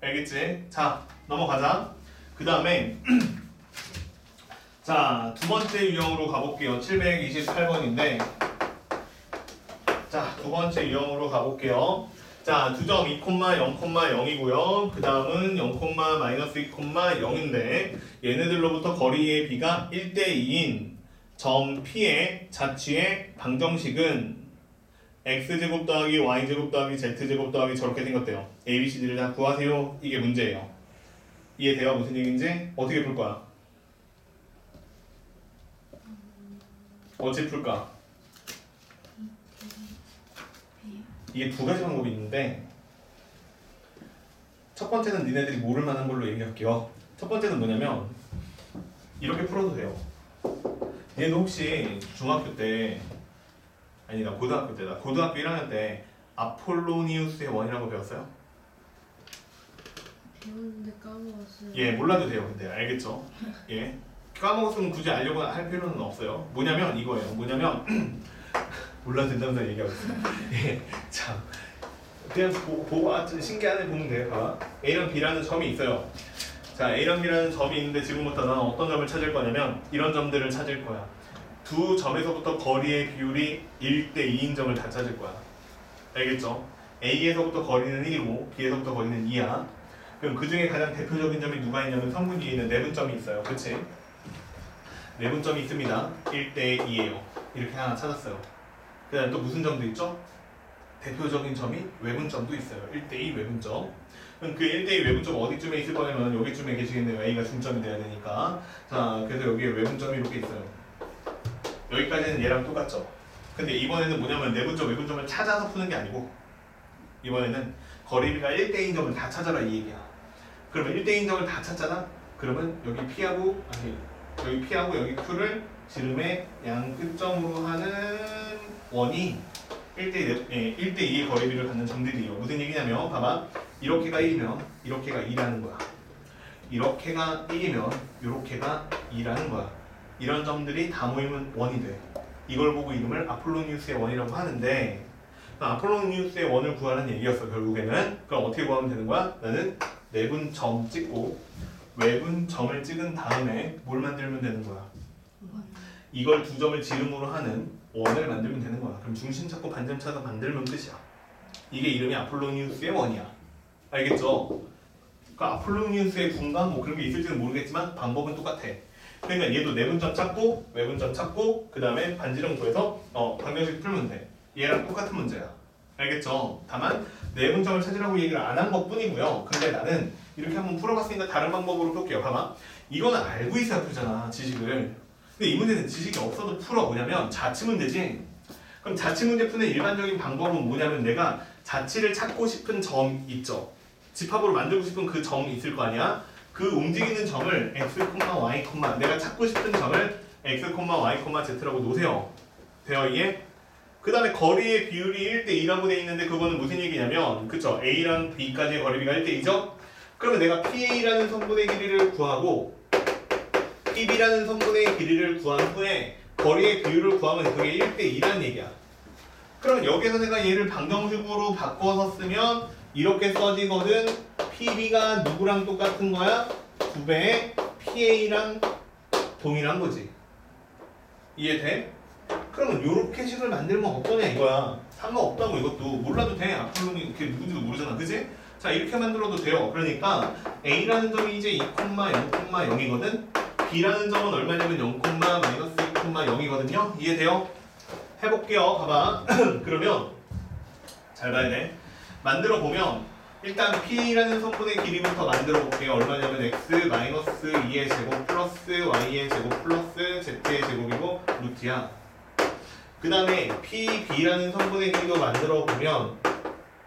알겠지? 자, 넘어가자. 그 다음에 자, 두 번째 유형으로 가볼게요. 728번인데 자, 두 번째 유형으로 가볼게요. 자, 두 점 2,0,0이고요. 그 다음은 0,-2,0인데 얘네들로부터 거리의 비가 1대2인 점 P의 자취의 방정식은 x제곱 더하기 y제곱 더하기 z제곱 더하기 저렇게 생겼대요. a, b, c, d를 다 구하세요. 이게 문제예요. 이해돼요? 무슨 얘기인지? 어떻게 풀 거야? 어찌 풀까? 이게 두 가지 방법이 있는데 첫 번째는 니네들이 모를 만한 걸로 얘기할게요. 첫 번째는 뭐냐면 이렇게 풀어도 돼요. 얘는 혹시 중학교 때 아니 나 고등학교 때다. 고등학교 1학년 때 아폴로니우스의 원이라고 배웠어요? 배웠는데 까먹었어요. 예, 몰라도 돼요. 근데 알겠죠? 예, 까먹었으면 굳이 알려고 할 필요는 없어요. 뭐냐면 이거예요. 뭐냐면 몰라도 된다면서 얘기하고 있어요. 예, 자, 그냥 보고 신기한 애 보면 돼요. 봐봐. A랑 B라는 점이 있어요. 자, A랑 B라는 점이 있는데 지금부터 나는 어떤 점을 찾을 거냐면 이런 점들을 찾을 거야. 두 점에서부터 거리의 비율이 1대2인 점을 다 찾을 거야. 알겠죠? A에서부터 거리는 1이고 B에서부터 거리는 2야. 그럼 그 중에 가장 대표적인 점이 누가 있냐면 성분 뒤에 있는 내분점이 있어요. 그치? 내분점이 있습니다. 1대2예요. 이렇게 하나 찾았어요. 그 다음에 또 무슨 점도 있죠? 대표적인 점이 외분점도 있어요. 1대2 외분점. 그럼 그 1대2 외분점 어디쯤에 있을 거냐면 여기쯤에 계시겠네요. A가 중점이 돼야 되니까. 자, 그래서 여기에 외분점이 이렇게 있어요. 여기까지는 얘랑 똑같죠. 근데 이번에는 뭐냐면 내분점, 외분점을 찾아서 푸는 게 아니고 이번에는 거리비가 1대2인 점을 다 찾아라 이 얘기야. 그러면 1대2인 점을 다 찾잖아? 그러면 여기 P하고 여기 P하고 여기 Q를 지름의 양 끝점으로 하는 원이 1대2의 거리비를 갖는 점들이에요. 무슨 얘기냐면 봐봐. 이렇게가 1이면 이렇게가 2라는 거야. 이렇게가 1이면 이렇게가 2라는 거야. 이런 점들이 다 모이면 원이 돼. 이걸 보고 이름을 아폴로니우스의 원이라고 하는데 아폴로니우스의 원을 구하는 얘기였어 결국에는. 그럼 어떻게 구하면 되는 거야? 나는 내분점 찍고 외분점을 찍은 다음에 뭘 만들면 되는 거야? 이걸 두 점을 지름으로 하는 원을 만들면 되는 거야. 그럼 중심 찾고 반점 찾아 만들면 끝이야. 이게 이름이 아폴로니우스의 원이야. 알겠죠? 그러니까 아폴로니우스의 분과 뭐 그런 게 있을지는 모르겠지만 방법은 똑같아. 그러니까 얘도 내분점 찾고 외분점 찾고 그 다음에 반지름 구해서 방정식 풀면 돼. 얘랑 똑같은 문제야. 알겠죠? 다만 내분점을 찾으라고 얘기를 안 한 것뿐이고요. 근데 나는 이렇게 한번 풀어봤으니까 다른 방법으로 풀게요. 봐봐. 이거는 알고 있어야 풀잖아, 지식을. 근데 이 문제는 지식이 없어도 풀어. 뭐냐면 자치 문제지. 그럼 자치 문제 푸는 일반적인 방법은 뭐냐면 내가 자치를 찾고 싶은 점 있죠. 집합으로 만들고 싶은 그 점이 있을 거 아니야. 그 움직이는 점을 x, y, 내가 찾고 싶은 점을 x, y, z라고 놓으세요. 되어 이해? 그 다음에 거리의 비율이 1대2라고 돼 있는데 그거는 무슨 얘기냐면 그쵸? a랑 b까지의 거리비가 1대2죠? 그러면 내가 pa라는 선분의 길이를 구하고 pb라는 선분의 길이를 구한 후에 거리의 비율을 구하면 그게 1대2라는 얘기야. 그러면 여기서 내가 얘를 방정식으로 바꿔서 쓰면 이렇게 써지거든. pb가 누구랑 똑같은 거야? 2배의 pa랑 동일한 거지. 이해돼? 그러면 요렇게 식을 만들면 어떠냐 이거야. 상관없다고. 이것도 몰라도 돼. 아폴로니 이렇게 누군지도 모르잖아. 그지? 자, 이렇게 만들어도 돼요. 그러니까 A라는 점이 이제 2,0,0이거든. B라는 점은 얼마냐면 0,-2,0이거든요. 이해돼요? 해볼게요. 봐봐. 그러면 잘 봐야 돼. 만들어 보면 일단 P라는 선분의 길이부터 만들어 볼게요. 얼마냐면 x-2의 제곱 플러스 y의 제곱 플러스 z의 제곱이고 루트야. 그 다음에 PB라는 선분의 길이도 만들어 보면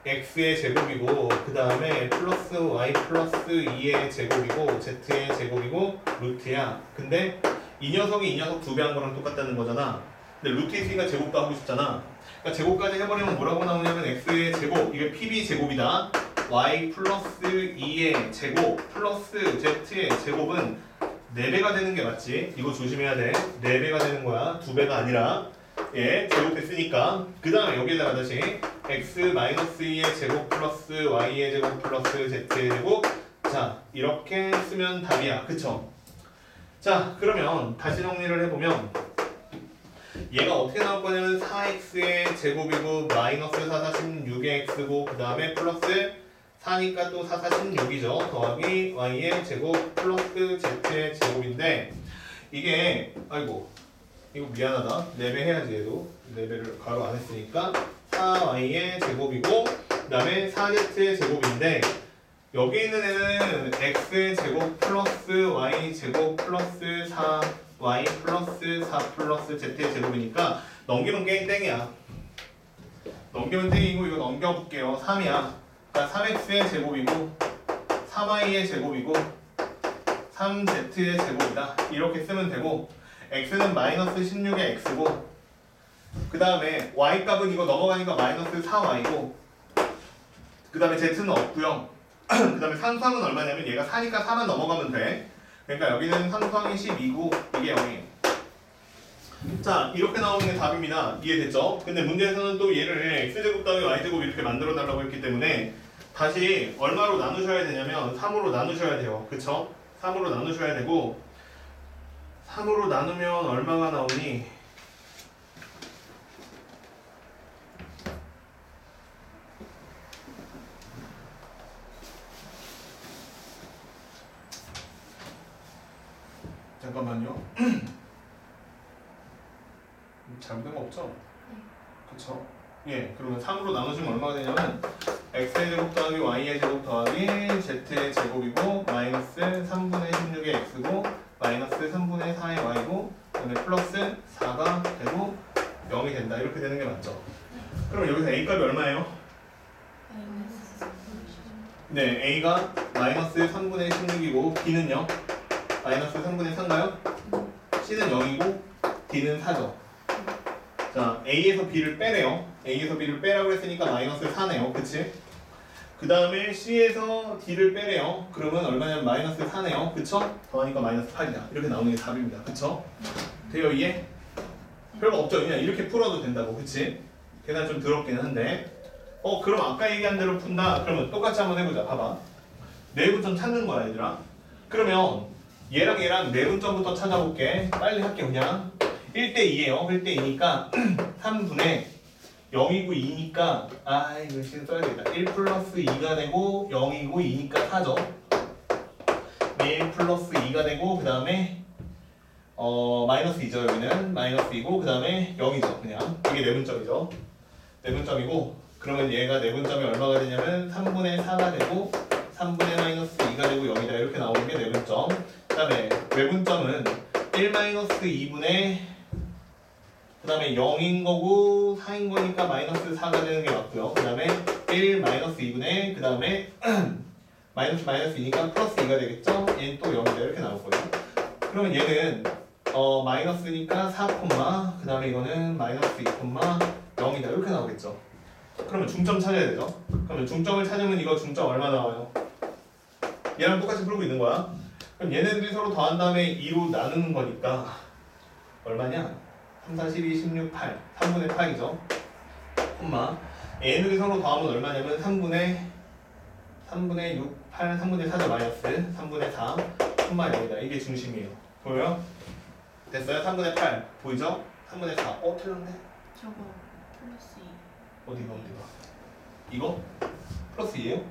x의 제곱이고 그 다음에 플러스 y 플러스 2의 제곱이고 z의 제곱이고 루트야. 근데 이 녀석이 이 녀석 2배 한 거랑 똑같다는 거잖아. 근데 루트 있으니까 제곱도 하고 싶잖아. 그러니까 제곱까지 해버리면 뭐라고 나오냐면 x의 제곱, 이게 pb 제곱이다. y 플러스 2의 제곱 플러스 z의 제곱은 4배가 되는 게 맞지? 이거 조심해야 돼. 4배가 되는 거야. 2배가 아니라. 예, 제곱했으니까. 그 다음에 여기에다가 다시 x-2의 제곱 플러스 y의 제곱 플러스 z의 제곱. 자, 이렇게 쓰면 답이야. 그쵸? 자, 그러면 다시 정리를 해보면 얘가 어떻게 나올 거냐면 4x의 제곱이고 마이너스 4, 46의 x고 그 다음에 플러스 4니까 또 4, 46이죠. 더하기 y의 제곱 플러스 z의 제곱인데 이게 아이고 이거 미안하다. 4배 해야지 얘도. 4배를 가로 안 했으니까 4y의 제곱이고 그 다음에 4z의 제곱인데 여기 있는 애는 x의 제곱 플러스 y 제곱 플러스 4y 플러스 4 플러스 z의 제곱이니까 넘기면 게임 땡이야. 넘기면 땡이고 이거 넘겨볼게요. 3이야. 그러니까 3x의 제곱이고 3y의 제곱이고 3z의 제곱이다. 이렇게 쓰면 되고 x는 마이너스 16의 x고 그 다음에 y 값은 이거 넘어가니까 마이너스 4y고 그 다음에 z는 없고요. 그 다음에 상수항은 얼마냐면 얘가 4니까 4만 넘어가면 돼. 그러니까 여기는 상수항이 12고 이게 0이에요. 자, 이렇게 나오는 게 답입니다. 이해됐죠? 근데 문제에서는 또 얘를 x제곱 더하기 y제곱 이렇게 만들어 달라고 했기 때문에 다시 얼마로 나누셔야 되냐면 3으로 나누셔야 돼요. 그쵸? 3으로 나누셔야 되고 3으로 나누면 얼마가 나오니? 잠깐만요. 잘못된 거 없죠? 그쵸? 예, 그러면 3으로 나누시면 얼마가 되냐면 x의 제곱 더하기 y의 제곱 더하기 z의 제곱이고 마이너스 3분의 16의 x고 마이너스 3분의 4의 y고 그다음에 플러스 4가 되고 0이 된다. 이렇게 되는 게 맞죠? 그럼 여기서 a 값이 얼마예요? 네, a가 마이너스 3분의 16이고 b는요? 마이너스 3분의 4인가요? c는 0이고 d는 4죠. 자, a에서 b를 빼래요. a에서 b를 빼라고 했으니까 마이너스 4네요. 그치? 그 다음에 c에서 d를 빼래요. 그러면 얼마냐면 마이너스 4네요. 그쵸? 더하니까 마이너스 8이다. 이렇게 나오는 게 답입니다. 그쵸? 돼요, 이해? 별거 없죠? 그냥 이렇게 풀어도 된다고. 그치? 계산 좀 더럽긴 한데 그럼 아까 얘기한 대로 푼다? 그러면 똑같이 한번 해보자. 봐봐. 내부점 찾는 거야, 얘들아. 그러면 얘랑 얘랑 내분점부터 찾아볼게. 빨리 할게 그냥. 1대2에요. 1대2니까 3분의 0이고 2니까 이거 실 써야 되겠다. 1 플러스 2가 되고 0이고 2니까 4죠. 1 플러스 2가 되고 그 다음에 마이너스 2죠. 여기는 마이너스 2고 그 다음에 0이죠. 그냥 이게 내분점이죠. 내분점이고 그러면 얘가 내분점이 얼마가 되냐면 3분의 4가 되고 3분의 마이너스 2가 되고 0이다. 이렇게 나오는 게 내분점. 그 다음에 외분점은 1 마이너스 2분의 그 다음에 0인 거고 4인 거니까 마이너스 4가 되는 게 맞고요. 그 다음에 1 마이너스 2분의 그 다음에 마이너스 2니까 플러스 2가 되겠죠? 얘는 또 0이다. 이렇게 나올 거예요. 그러면 얘는 마이너스니까 4, 그 다음에 이거는 마이너스 2, 0이다. 이렇게 나오겠죠. 그러면 중점 찾아야 되죠. 그러면 중점을 찾으면 이거 중점 얼마 나와요? 얘랑 똑같이 풀고 있는 거야. 그럼 얘네들이 서로 더한 다음에 2로 나누는 거니까 얼마냐? 3, 4, 12, 16, 8 3분의 8이죠. 얘네들이 서로 더하면 얼마냐면 3분의 6, 8, 3분의 4죠. 마이너스 3분의 4 0이다. 이게 중심이에요. 보여요? 됐어요? 3분의 8 보이죠? 3분의 4 틀렸네. 저거 플러스 2. 어디가 이거? 플러스 2에요? 네.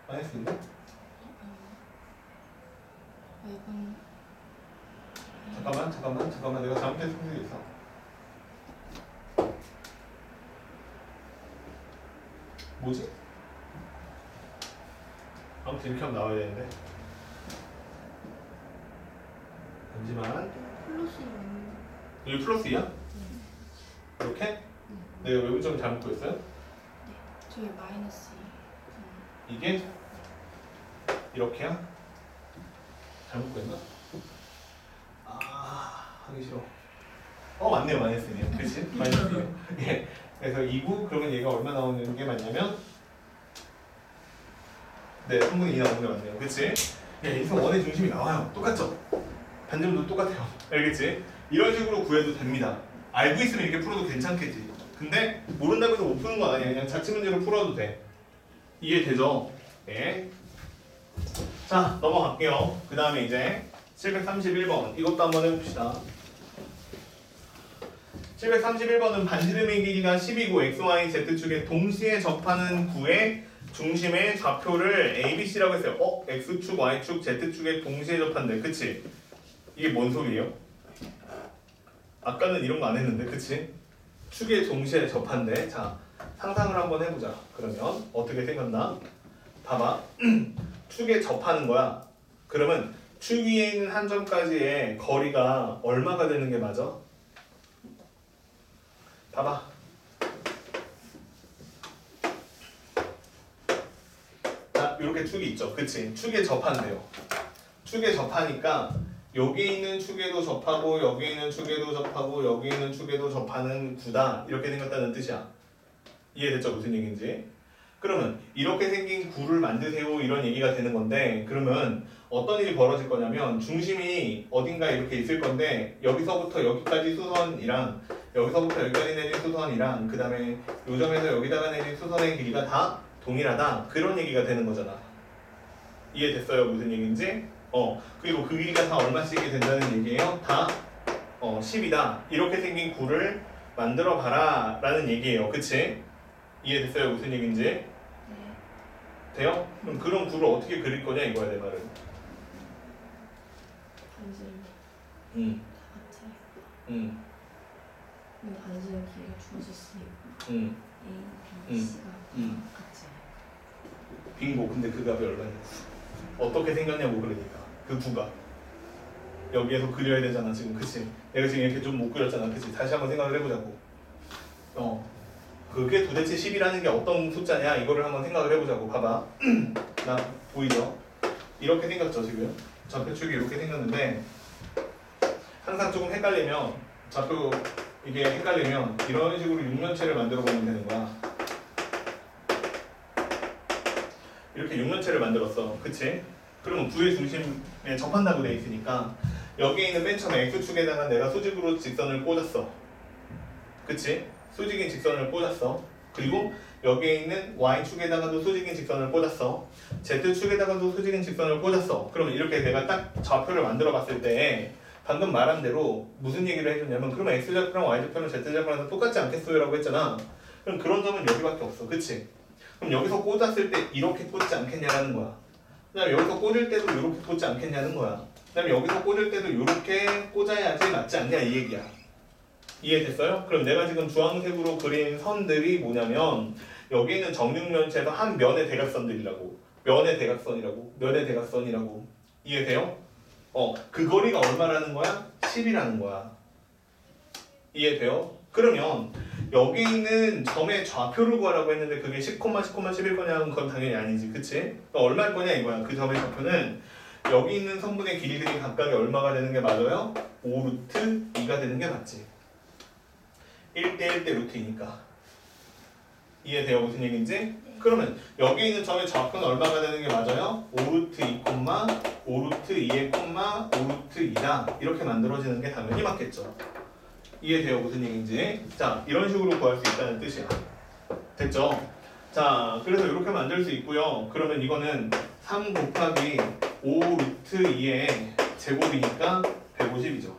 마이너스인데? 외분. 잠깐만 내가 잘못해서 풀수 있어. 뭐지? 아무튼 이렇게 하면 나와야 되는데. 잠시만. 플러스 2. 여기 플러스 2야? 이렇게? 내가 외분점을 잘못 구했어요? 네. 저기 마이너스 2. 이게 이렇게야? 잘못 구했나? 하기 싫어. 맞네요. 마이너스네요. 그치? 마이너스네요. 예. 그래서 2구 그러면 얘가 얼마 나오는 게 맞냐면 3분의 2 나오는 게 맞네요. 그치? 예, 여기서 원의 중심이 나와요. 똑같죠? 반점도 똑같아요. 알겠지? 이런 식으로 구해도 됩니다. 알고 있으면 이렇게 풀어도 괜찮겠지. 근데 모른다고 해서 못 푸는 건 아니야. 그냥 자취 문제로 풀어도 돼. 이해되죠? 예. 자, 넘어갈게요. 그 다음에 이제 731번 이것도 한번 해봅시다. 731번은 반지름의 길이가 10이고 XY, Z축에 동시에 접하는 구의 중심의 좌표를 A, B, C라고 했어요. X축, Y축, Z축에 동시에 접한대. 그치? 이게 뭔 소리예요? 아까는 이런 거 안 했는데, 그치? 축에 동시에 접한대. 자, 상상을 한번 해보자. 그러면 어떻게 생겼나? 봐봐. 축에 접하는 거야. 그러면 축 위에 있는 한 점까지의 거리가 얼마가 되는 게 맞아? 봐봐. 자, 이렇게 축이 있죠. 그치? 축에 접한대요. 축에 접하니까 여기 있는 축에도 접하고 여기 있는 축에도 접하고 여기 있는 축에도 접하는 구다. 이렇게 생겼다는 뜻이야. 이해됐죠? 무슨 얘기인지? 그러면 이렇게 생긴 구를 만드세요. 이런 얘기가 되는 건데 그러면 어떤 일이 벌어질 거냐면 중심이 어딘가 이렇게 있을 건데 여기서부터 여기까지 수선이랑 여기서부터 여기까지 내린 수선이랑 그 다음에 요 점에서 여기다가 내린 수선의 길이가 다 동일하다. 그런 얘기가 되는 거잖아. 이해됐어요? 무슨 얘기인지? 그리고 그 길이가 다 얼마씩이 된다는 얘기예요? 다 10이다. 이렇게 생긴 구를 만들어 봐라 라는 얘기예요. 그치? 이해됐어요? 무슨 얘기인지? 네. 돼요? 그럼 그런 구를 어떻게 그릴 거냐 이거야 내 말은. 반지름 다 같아요. 반지름 길이가 주어졌으니까 A, B, C가 같지. 빙고. 근데 그 값이 얼마냐? 어떻게 생겼냐고. 그러니까 그 구가 여기에서 그려야 되잖아 지금. 그치? 내가 지금 이렇게 좀 못 그렸잖아. 그치? 다시 한번 생각을 해보자고. 그게 도대체 10이라는 게 어떤 숫자냐 이거를 한번 생각을 해보자고. 봐봐. 나 보이죠? 이렇게 생겼죠 지금. 좌표축이 이렇게 생겼는데 항상 조금 헷갈리면 좌표 이게 헷갈리면 이런 식으로 육면체를 만들어 보면 되는 거야. 이렇게 육면체를 만들었어. 그치? 그러면 구의 중심에 접한다고 돼 있으니까 여기에 있는 맨 처음에 X축에다가 내가 수직으로 직선을 꽂았어. 그치? 수직인 직선을 꽂았어. 그리고 여기에 있는 y축에다가도 수직인 직선을 꽂았어. z축에다가도 수직인 직선을 꽂았어. 그러면 이렇게 내가 딱 좌표를 만들어 봤을 때 방금 말한 대로 무슨 얘기를 해줬냐면 그러면 x좌표랑 y좌표랑 z좌표랑 똑같지 않겠어요? 라고 했잖아. 그럼 그런 점은 여기밖에 없어. 그치? 그럼 여기서 꽂았을 때 이렇게 꽂지 않겠냐라는 거야. 그 다음에 여기서 꽂을 때도 이렇게 꽂지 않겠냐는 거야. 그 다음에 여기서 꽂을 때도 이렇게 꽂아야지 맞지 않냐 이 얘기야. 이해됐어요? 그럼 내가 지금 주황색으로 그린 선들이 뭐냐면 여기 있는 정육면체에서 한 면의 대각선들이라고. 면의 대각선이라고. 이해돼요? 그 거리가 얼마라는 거야? 10이라는 거야. 이해돼요? 그러면 여기 있는 점의 좌표를 구하라고 했는데 그게 10, 10,11 거냐? 그건 당연히 아니지. 그치? 그러니까 얼마일 거냐 이거야. 그 점의 좌표는 여기 있는 성분의 길이들이 각각이 얼마가 되는 게 맞아요? 5루트 2가 되는 게 맞지. 1대 1대 루트이니까. 이해돼요? 무슨 얘기인지? 그러면 여기 있는 점의 좌표는 얼마가 되는 게 맞아요? 5루트 2, 5루트 2의 5루트 2다. 이렇게 만들어지는 게 당연히 맞겠죠. 이해돼요? 무슨 얘기인지? 자, 이런 식으로 구할 수 있다는 뜻이야. 됐죠? 자, 그래서 이렇게 만들 수 있고요. 그러면 이거는 3 곱하기 5루트 2의 제곱이니까 150이죠.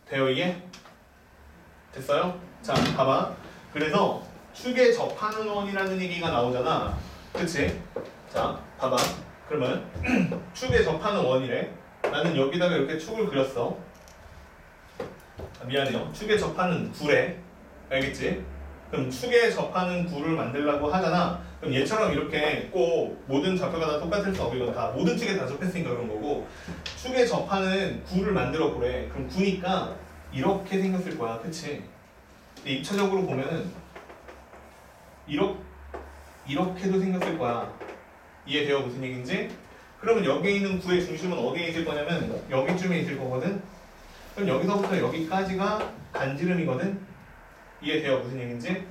돼요 이게? 됐어요? 자, 봐봐. 그래서 축에 접하는 원이라는 얘기가 나오잖아. 그치? 자, 봐봐. 그러면 축에 접하는 원이래. 나는 여기다가 이렇게 축을 그렸어. 미안해요. 축에 접하는 구래. 알겠지? 그럼 축에 접하는 구를 만들려고 하잖아. 그럼 얘처럼 이렇게 꼭 모든 좌표가 다 똑같을 수 없고 이건 다 모든 축에 다 접했으니까 그런 거고 축에 접하는 구를 만들어 보래. 그럼 구니까 이렇게 생겼을 거야. 그치? 근데 2차적으로 보면은 이렇게도 생겼을 거야. 이해돼요? 무슨 얘기인지? 그러면 여기에 있는 구의 중심은 어디에 있을 거냐면 여기쯤에 있을 거거든? 그럼 여기서부터 여기까지가 반지름이거든? 이해돼요? 무슨 얘기인지?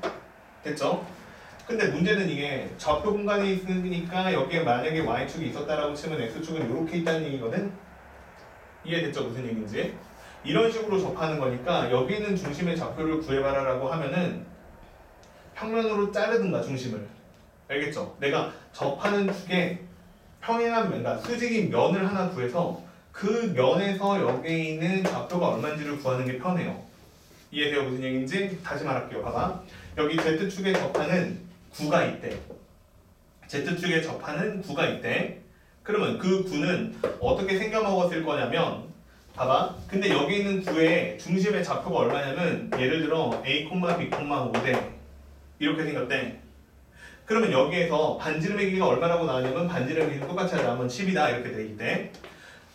됐죠? 근데 문제는 이게 좌표 공간이 있으니까 여기에 만약에 y축이 있었다라고 치면 x축은 이렇게 있다는 얘기거든? 이해됐죠? 무슨 얘기인지? 이런 식으로 접하는 거니까 여기 있는 중심의 좌표를 구해봐라라고 하면은 평면으로 자르든가 중심을. 알겠죠? 내가 접하는 축에 평행한 면, 그러니까 수직인 면을 하나 구해서 그 면에서 여기에 있는 좌표가 얼마인지를 구하는 게 편해요. 이해돼요? 무슨 얘기인지? 다시 말할게요. 봐봐. 여기 Z축에 접하는 구가 있대. Z축에 접하는 구가 있대. 그러면 그 구는 어떻게 생겨먹었을 거냐면 봐봐. 근데 여기 있는 구의 중심의 좌표가 얼마냐면 예를 들어 A, B, 5대 이렇게 생겼대. 그러면 여기에서 반지름의 길이가 얼마라고 나왔냐면 반지름의 길이가 똑같이 하자면 10이다 이렇게 돼 있대.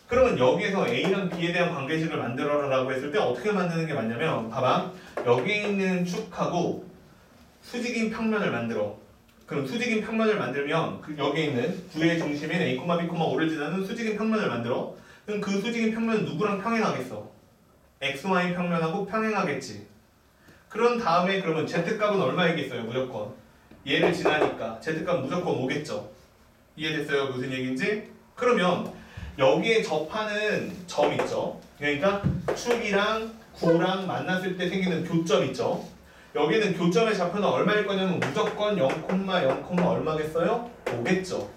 그러면 여기에서 A랑 B에 대한 관계식을 만들어라라고 했을 때 어떻게 만드는 게 맞냐면 봐봐. 여기 있는 축하고 수직인 평면을 만들어. 그럼 수직인 평면을 만들면 여기에 있는 구의 중심인 A, B, 5를 지나는 수직인 평면을 만들어. 그럼 그 수직인 평면은 누구랑 평행하겠어? XY 평면하고 평행하겠지. 그런 다음에 그러면 Z값은 얼마이겠어요? 무조건. 얘를 지나니까 Z값은 무조건 5겠죠. 이해됐어요? 무슨 얘기인지? 그러면 여기에 접하는 점 있죠? 그러니까 축이랑 구랑 만났을 때 생기는 교점 있죠? 여기는 교점의 좌표는 얼마일 거냐면 무조건 0,0, 얼마겠어요? 5겠죠.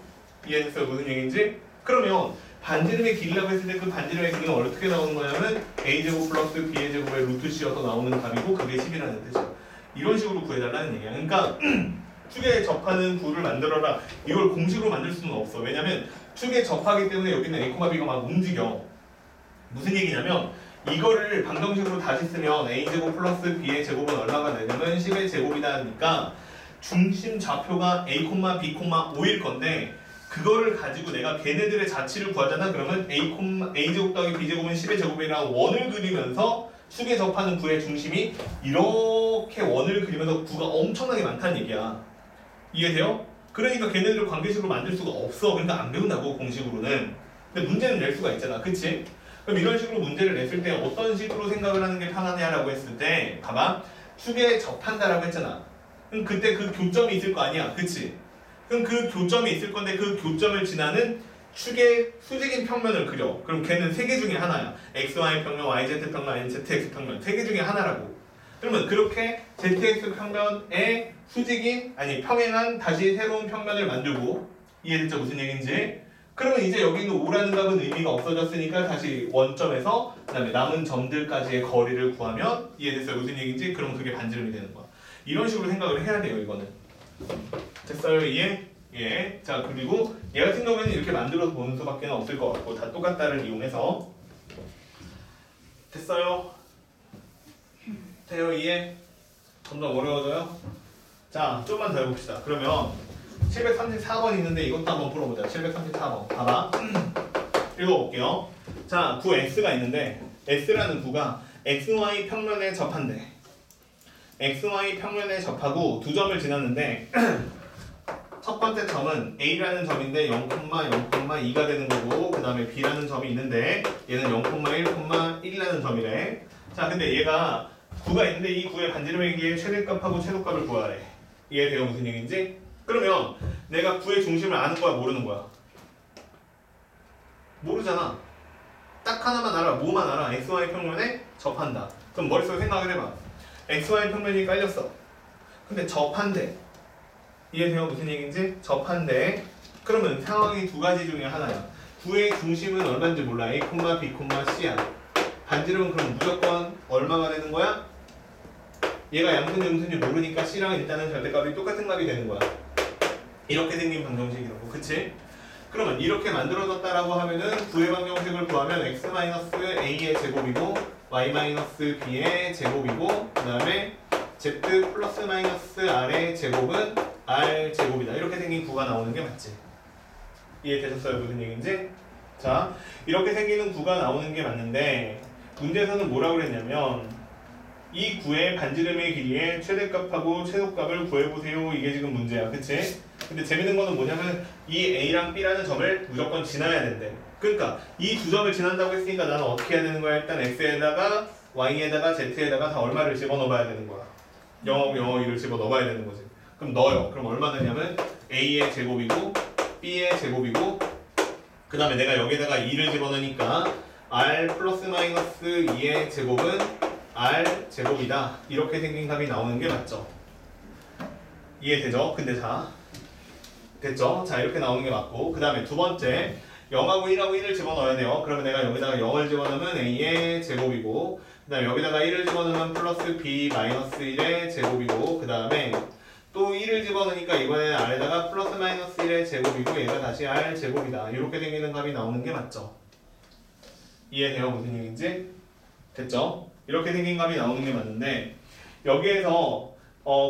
이해됐어요? 무슨 얘기인지? 그러면 반지름의 길이라고 했을 때 그 반지름의 길이는 어떻게 나오는 거냐면 a제곱 플러스 b의 제곱의 루트 c여서 나오는 값이고 그게 10이라는 뜻이죠. 이런 식으로 구해달라는 얘기야. 그러니까 축에 접하는 구를 만들어라. 이걸 공식으로 만들 수는 없어. 왜냐면 축에 접하기 때문에 여기는 a, b가 막 움직여. 무슨 얘기냐면 이거를 방정식으로 다시 쓰면 a제곱 플러스 b의 제곱은 얼마가 되냐면 10의 제곱이다 하니까 중심 좌표가 a, b, 5일 건데 그거를 가지고 내가 걔네들의 자치를 구하잖아. 그러면 a제곱 더하기 b제곱은 10의 제곱이라는 원을 그리면서 축에 접하는 구의 중심이 이렇게 원을 그리면서 구가 엄청나게 많다는 얘기야. 이해돼요? 그러니까 걔네들을 관계식으로 만들 수가 없어. 그러니까 안 배운다고 공식으로는. 근데 문제는 낼 수가 있잖아. 그치? 그럼 이런 식으로 문제를 냈을 때 어떤 식으로 생각을 하는 게 편하냐라고 했을 때 봐봐. 축에 접한다라고 했잖아. 그럼 그때 그 교점이 있을 거 아니야. 그치? 그럼 그 교점이 있을 건데 그 교점을 지나는 축의 수직인 평면을 그려. 그럼 걔는 세 개 중에 하나야. XY 평면, YZ 평면, NZX 평면. 세 개 중에 하나라고. 그러면 그렇게 ZX 평면의 수직인 아니 평행한 다시 새로운 평면을 만들고 이해됐죠? 무슨 얘기인지? 그러면 이제 여기 있는 O라는 값은 의미가 없어졌으니까 다시 원점에서 그 다음에 남은 점들까지의 거리를 구하면 이해됐어요? 무슨 얘기인지? 그럼 그게 반지름이 되는 거야. 이런 식으로 생각을 해야 돼요, 이거는. 됐어요? 이해? 예. 자, 그리고 얘 같은 경우에는 이렇게 만들어서 보는 수밖에 없을 것 같고 다 똑같다를 이용해서 됐어요? 돼요? 이해? 점점 어려워져요? 자, 좀만 더 해봅시다. 그러면 734번 있는데 이것도 한번 풀어보자. 734번. 봐봐. 읽어볼게요. 자, 구 X가 있는데 X라는 구가 XY 평면에 접한대. XY 평면에 접하고 두 점을 지났는데 첫 번째 점은 A라는 점인데 0,0,2가 되는 거고 그 다음에 B라는 점이 있는데 얘는 0,1,1라는 점이래. 자, 근데 얘가 구가 있는데 이 구의 반지름의 길이의 최대값하고 최소값을 구하래. 이해돼요? 무슨 얘기인지? 그러면 내가 구의 중심을 아는 거야? 모르는 거야? 모르잖아. 딱 하나만 알아. 뭐만 알아? XY 평면에 접한다. 그럼 머릿속에 생각을 해봐. XY 평면이 깔렸어. 근데 접한대. 이해돼요? 무슨 얘기인지? 접한대. 그러면 상황이 두 가지 중에 하나야. 구의 중심은 얼마인지 몰라. A, B, C야. 반지름은 그럼 무조건 얼마가 되는 거야? 얘가 양수인지 음수인지 모르니까 C랑 일단은 절대값이 똑같은 값이 되는 거야. 이렇게 생긴 방정식이라고. 그치? 그러면 이렇게 만들어졌다라고 하면은 구의 방정식을 구하면 x-a의 제곱이고 y-b의 제곱이고 그 다음에 z 플러스 마이너스 r의 제곱은 r 제곱이다. 이렇게 생긴 구가 나오는 게 맞지? 이해되셨어요? 무슨 얘기인지? 자, 이렇게 생기는 구가 나오는 게 맞는데 문제에서는 뭐라고 그랬냐면 이 구의 반지름의 길이의 최대값하고 최소값을 구해보세요. 이게 지금 문제야. 그치? 근데 재밌는 거는 뭐냐면 이 A랑 B라는 점을 무조건 지나야 된대. 그러니까 이 두 점을 지난다고 했으니까 나는 어떻게 해야 되는 거야? 일단 X에다가 Y에다가 Z에다가 다 얼마를 집어넣어봐야 되는 거야. 0하고 0하고 2를 집어넣어봐야 되는 거지. 그럼 넣어요. 그럼 얼마 되냐면 A의 제곱이고 B의 제곱이고 그 다음에 내가 여기다가 2를 집어넣으니까 R 플러스 마이너스 2의 제곱은 R 제곱이다. 이렇게 생긴 값이 나오는 게 맞죠? 이해되죠? 근데 자, 됐죠? 자, 이렇게 나오는 게 맞고 그 다음에 두 번째 0하고 1하고 1을 집어넣어야 돼요. 그러면 내가 여기다가 0을 집어넣으면 A의 제곱이고 그 다음에 여기다가 1을 집어넣으면 플러스 B 마이너스 1의 제곱이고 그 다음에 또 1을 집어넣으니까 이번에는 R에다가 플러스 마이너스 1의 제곱이고 얘가 다시 R 제곱이다. 이렇게 생기는 값이 나오는 게 맞죠? 이해돼요? 무슨 얘기인지? 됐죠? 이렇게 생긴 값이 나오는 게 맞는데 여기에서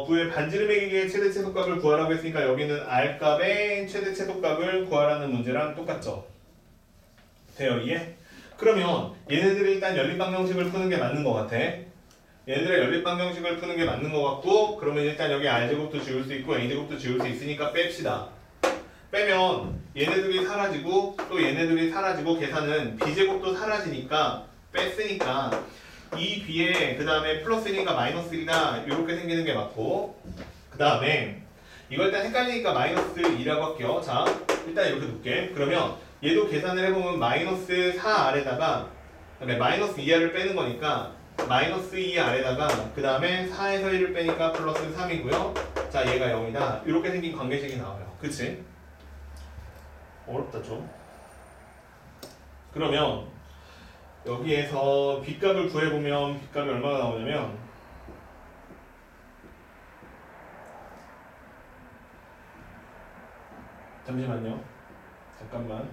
구의 반지름의 길이의 최대 최소값을 구하라고 했으니까 여기는 R값의 최대 최소값을 구하라는 문제랑 똑같죠? 돼요? 이해? 그러면 얘네들이 일단 연립방정식을 푸는 게 맞는 것 같아. 얘네들의 연립방정식을 푸는 게 맞는 것 같고 그러면 일단 여기 R제곱도 지울 수 있고 A제곱도 지울 수 있으니까 뺍시다. 빼면 얘네들이 사라지고 또 얘네들이 사라지고 계산은 B제곱도 사라지니까 뺐으니까 이 B에 그 다음에 플러스 1인가 마이너스 1이나 이렇게 생기는 게 맞고 그 다음에 이거 일단 헷갈리니까 마이너스 2라고 할게요. 자, 일단 이렇게 놓을게. 그러면 얘도 계산을 해보면 마이너스 4R에다가 마이너스 2R을 빼는 거니까 마이너스 2R에다가 그 다음에 4에서 1을 빼니까 플러스 3이고요. 자, 얘가 0이다. 이렇게 생긴 관계식이 나와요. 그치? 어렵다 좀. 그러면 여기에서 B값을 구해보면 B값이 얼마가 나오냐면 잠시만요. 잠깐만.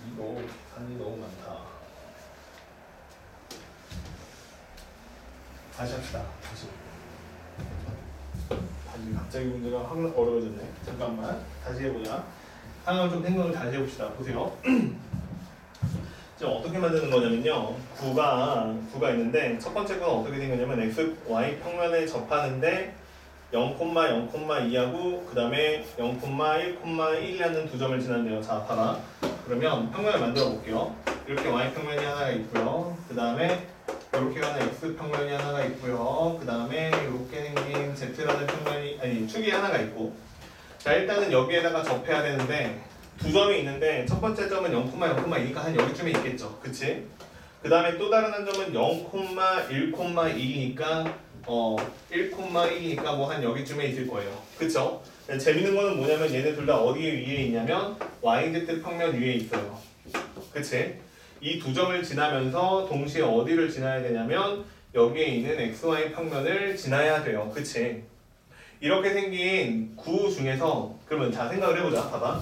이거 계산이 너무 많다. 다시 합시다. 다시 갑자기 문제가 확 어려워졌네. 잠깐만. 다시 해보자. 상황을 좀 생각을 다시 해봅시다. 보세요. 지금 어떻게 만드는 거냐면요. 구가 있는데 첫 번째 구는 어떻게 생겼냐면 x, y 평면에 접하는데 0,0,2하고 그 다음에 0,1,1이라는 두 점을 지났네요. 자, 봐봐. 그러면 평면을 만들어 볼게요. 이렇게 y 평면이 하나가 있고요. 그 다음에 이렇게 가는 x 평면이 하나가 있고요. 그 다음에 이렇게 생긴 z라는 평면이 축이 하나가 있고 자 일단은 여기에다가 접해야 되는데 두 점이 있는데 첫 번째 점은 0,0,2니까 한 여기쯤에 있겠죠. 그치? 그 다음에 또 다른 한 점은 0,1,2니까 1,1이니까 뭐 한 여기쯤에 있을 거예요. 그쵸? 재밌는 거는 뭐냐면 얘네 둘 다 어디에 위에 있냐면 YZ 평면 위에 있어요. 그치? 이 두 점을 지나면서 동시에 어디를 지나야 되냐면 여기에 있는 XY 평면을 지나야 돼요. 그치? 이렇게 생긴 구 중에서 그러면 자 생각을 해보자. 봐봐.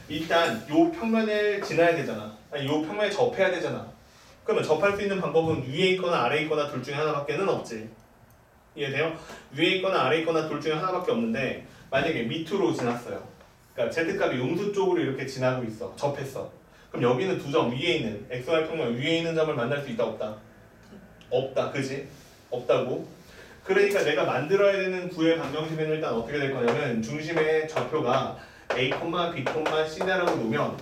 일단 요 평면을 지나야 되잖아. 아니, 요 평면에 접해야 되잖아. 그러면 접할 수 있는 방법은 위에 있거나 아래에 있거나 둘 중에 하나밖에는 없지. 이해돼요? 위에 있거나 아래에 있거나 둘 중에 하나밖에 없는데 만약에 밑으로 지났어요. 그러니까 Z값이 음수 쪽으로 이렇게 지나고 있어. 접했어. 그럼 여기는 두 점 위에 있는 XY 평면 위에 있는 점을 만날 수 있다 없다? 없다. 그지? 없다고. 그러니까 내가 만들어야 되는 구의 방정식은 일단 어떻게 될 거냐면 중심의 좌표가 A, B, C다라고 놓으면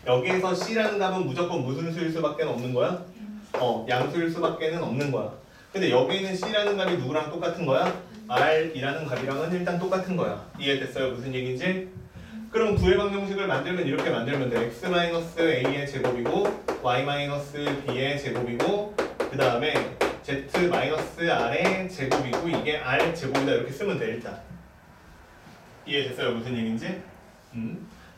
여기에서 C라는 값은 무조건 무슨 수일 수밖에 없는 거야? 양수일 수밖에 없는 거야. 근데 여기 있는 C라는 값이 누구랑 똑같은 거야? R이라는 값이랑은 일단 똑같은 거야. 이해됐어요? 무슨 얘기인지? 그럼 구의 방정식을 만들면 이렇게 만들면 돼. X-A의 제곱이고 Y-B의 제곱이고 그 다음에 Z-R의 제곱이고 이게 R 제곱이다 이렇게 쓰면 돼 일단. 이해됐어요? 무슨 얘기인지?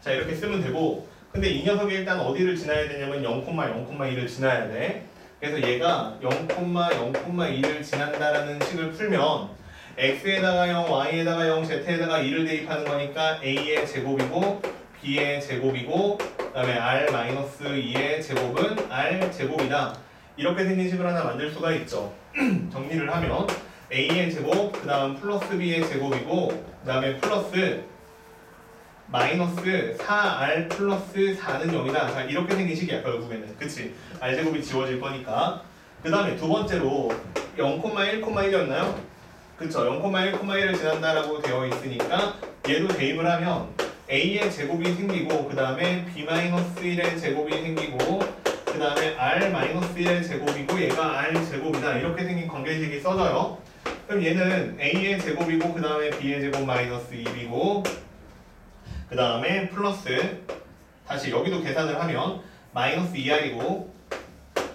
자 이렇게 쓰면 되고 근데 이 녀석이 일단 어디를 지나야 되냐면 0,0,2를 지나야 돼. 그래서 얘가 0,0,2를 지난다라는 식을 풀면 x에다가 0, y에다가 0, z에다가 2를 대입하는 거니까 a의 제곱이고 b의 제곱이고 그 다음에 r-2의 제곱은 r 제곱이다. 이렇게 생긴 식을 하나 만들 수가 있죠. 정리를 하면 a의 제곱, 그 다음 플러스 b의 제곱이고 그 다음에 플러스 마이너스 4r 플러스 4는 0이다. 자 이렇게 생긴 식이야 결국에는. 그치? r제곱이 지워질 거니까. 그 다음에 두 번째로 0,1,1이었나요? 그쵸? 0,1,1을 지난다라고 되어 있으니까 얘도 대입을 하면 a의 제곱이 생기고 그 다음에 b-1의 제곱이 생기고 그 다음에 r-1의 제곱이고 얘가 r제곱이다. 이렇게 생긴 관계식이 써져요. 그럼 얘는 a의 제곱이고 그 다음에 b의 제곱 마이너스 1이고 그 다음에 플러스 다시 여기도 계산을 하면 마이너스 2r이고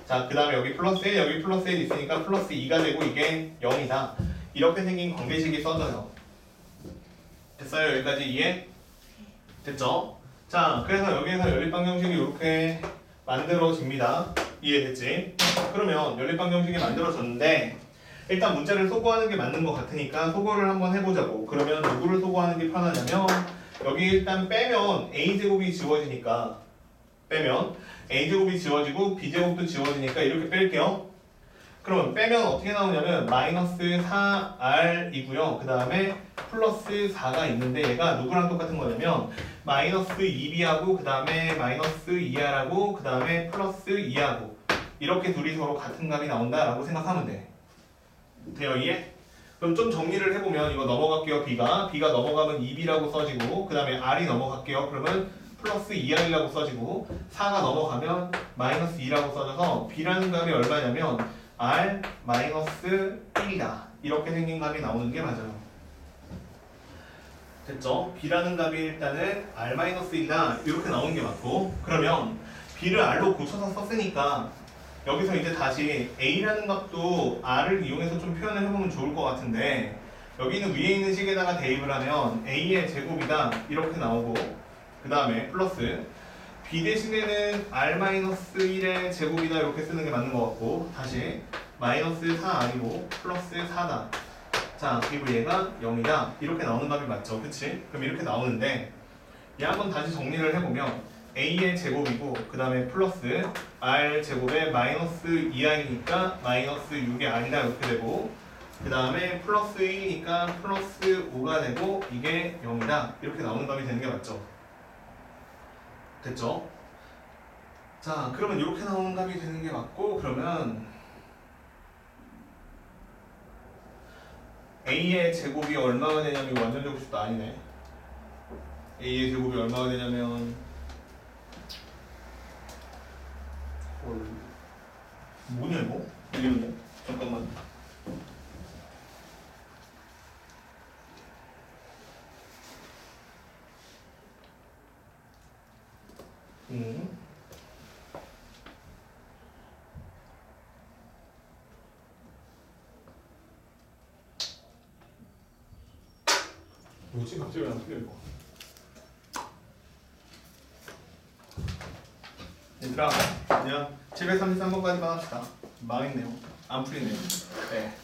자 그 다음에 여기 플러스 1 여기 플러스 1 있으니까 플러스 2가 되고 이게 0이다. 이렇게 생긴 관계식이 써져요. 됐어요? 여기까지 이해? 됐죠? 자 그래서 여기에서 연립방정식이 이렇게 만들어집니다. 이해됐지? 그러면 연립방정식이 만들어졌는데 일단 문제를 소거하는 게 맞는 것 같으니까 소거를 한번 해보자고. 그러면 누구를 소거하는 게 편하냐면 여기 일단 빼면 a제곱이 지워지니까 빼면 a제곱이 지워지고 b제곱도 지워지니까 이렇게 뺄게요. 그러면 빼면 어떻게 나오냐면 마이너스 4r이고요. 그 다음에 플러스 4가 있는데 얘가 누구랑 똑같은 거냐면 마이너스 2b하고 그 다음에 마이너스 2r하고 그 다음에 플러스 2하고 이렇게 둘이 서로 같은 값이 나온다라고 생각하면 돼. 돼요? 이해? 그럼 좀 정리를 해보면 이거 넘어갈게요. b가 넘어가면 2b라고 써지고 그 다음에 r이 넘어갈게요. 그러면 플러스 2r이라고 써지고 4가 넘어가면 마이너스 2라고 써져서 b라는 값이 얼마냐면 r 마이너스 1이다. 이렇게 생긴 값이 나오는 게 맞아요. 됐죠? b라는 값이 일단은 r 마이너스 1이다. 이렇게 나오는 게 맞고 그러면 b를 r로 고쳐서 썼으니까 여기서 이제 다시 a라는 값도 r을 이용해서 좀 표현을 해보면 좋을 것 같은데 여기는 위에 있는 식에다가 대입을 하면 a의 제곱이다 이렇게 나오고 그 다음에 플러스 b 대신에는 r-1의 제곱이다 이렇게 쓰는 게 맞는 것 같고 다시 마이너스 4r이고 플러스 4다. 자 그리고 얘가 0이다 이렇게 나오는 값이 맞죠? 그치? 그럼 이렇게 나오는데 얘 한번 다시 정리를 해보면 a의 제곱이고 그 다음에 플러스 r 제곱에 마이너스 2r이니까 마이너스 6의 r이다 이렇게 되고 그 다음에 플러스 1이니까 플러스 5가 되고 이게 0이다 이렇게 나오는 값이 되는 게 맞죠? 됐죠? 자 그러면 이렇게 나오는 값이 되는 게 맞고 그러면 a의 제곱이 얼마가 되냐면 이거 완전 제곱식도 아니네. a의 제곱이 얼마가 되냐면 뭐냐 이거? 이거는 잠깐만 뭐지 갑자기 왜 안 풀려 이거? 얘들아 그냥 733번까지만 합시다. 망했네요. 안 풀리네요. 네.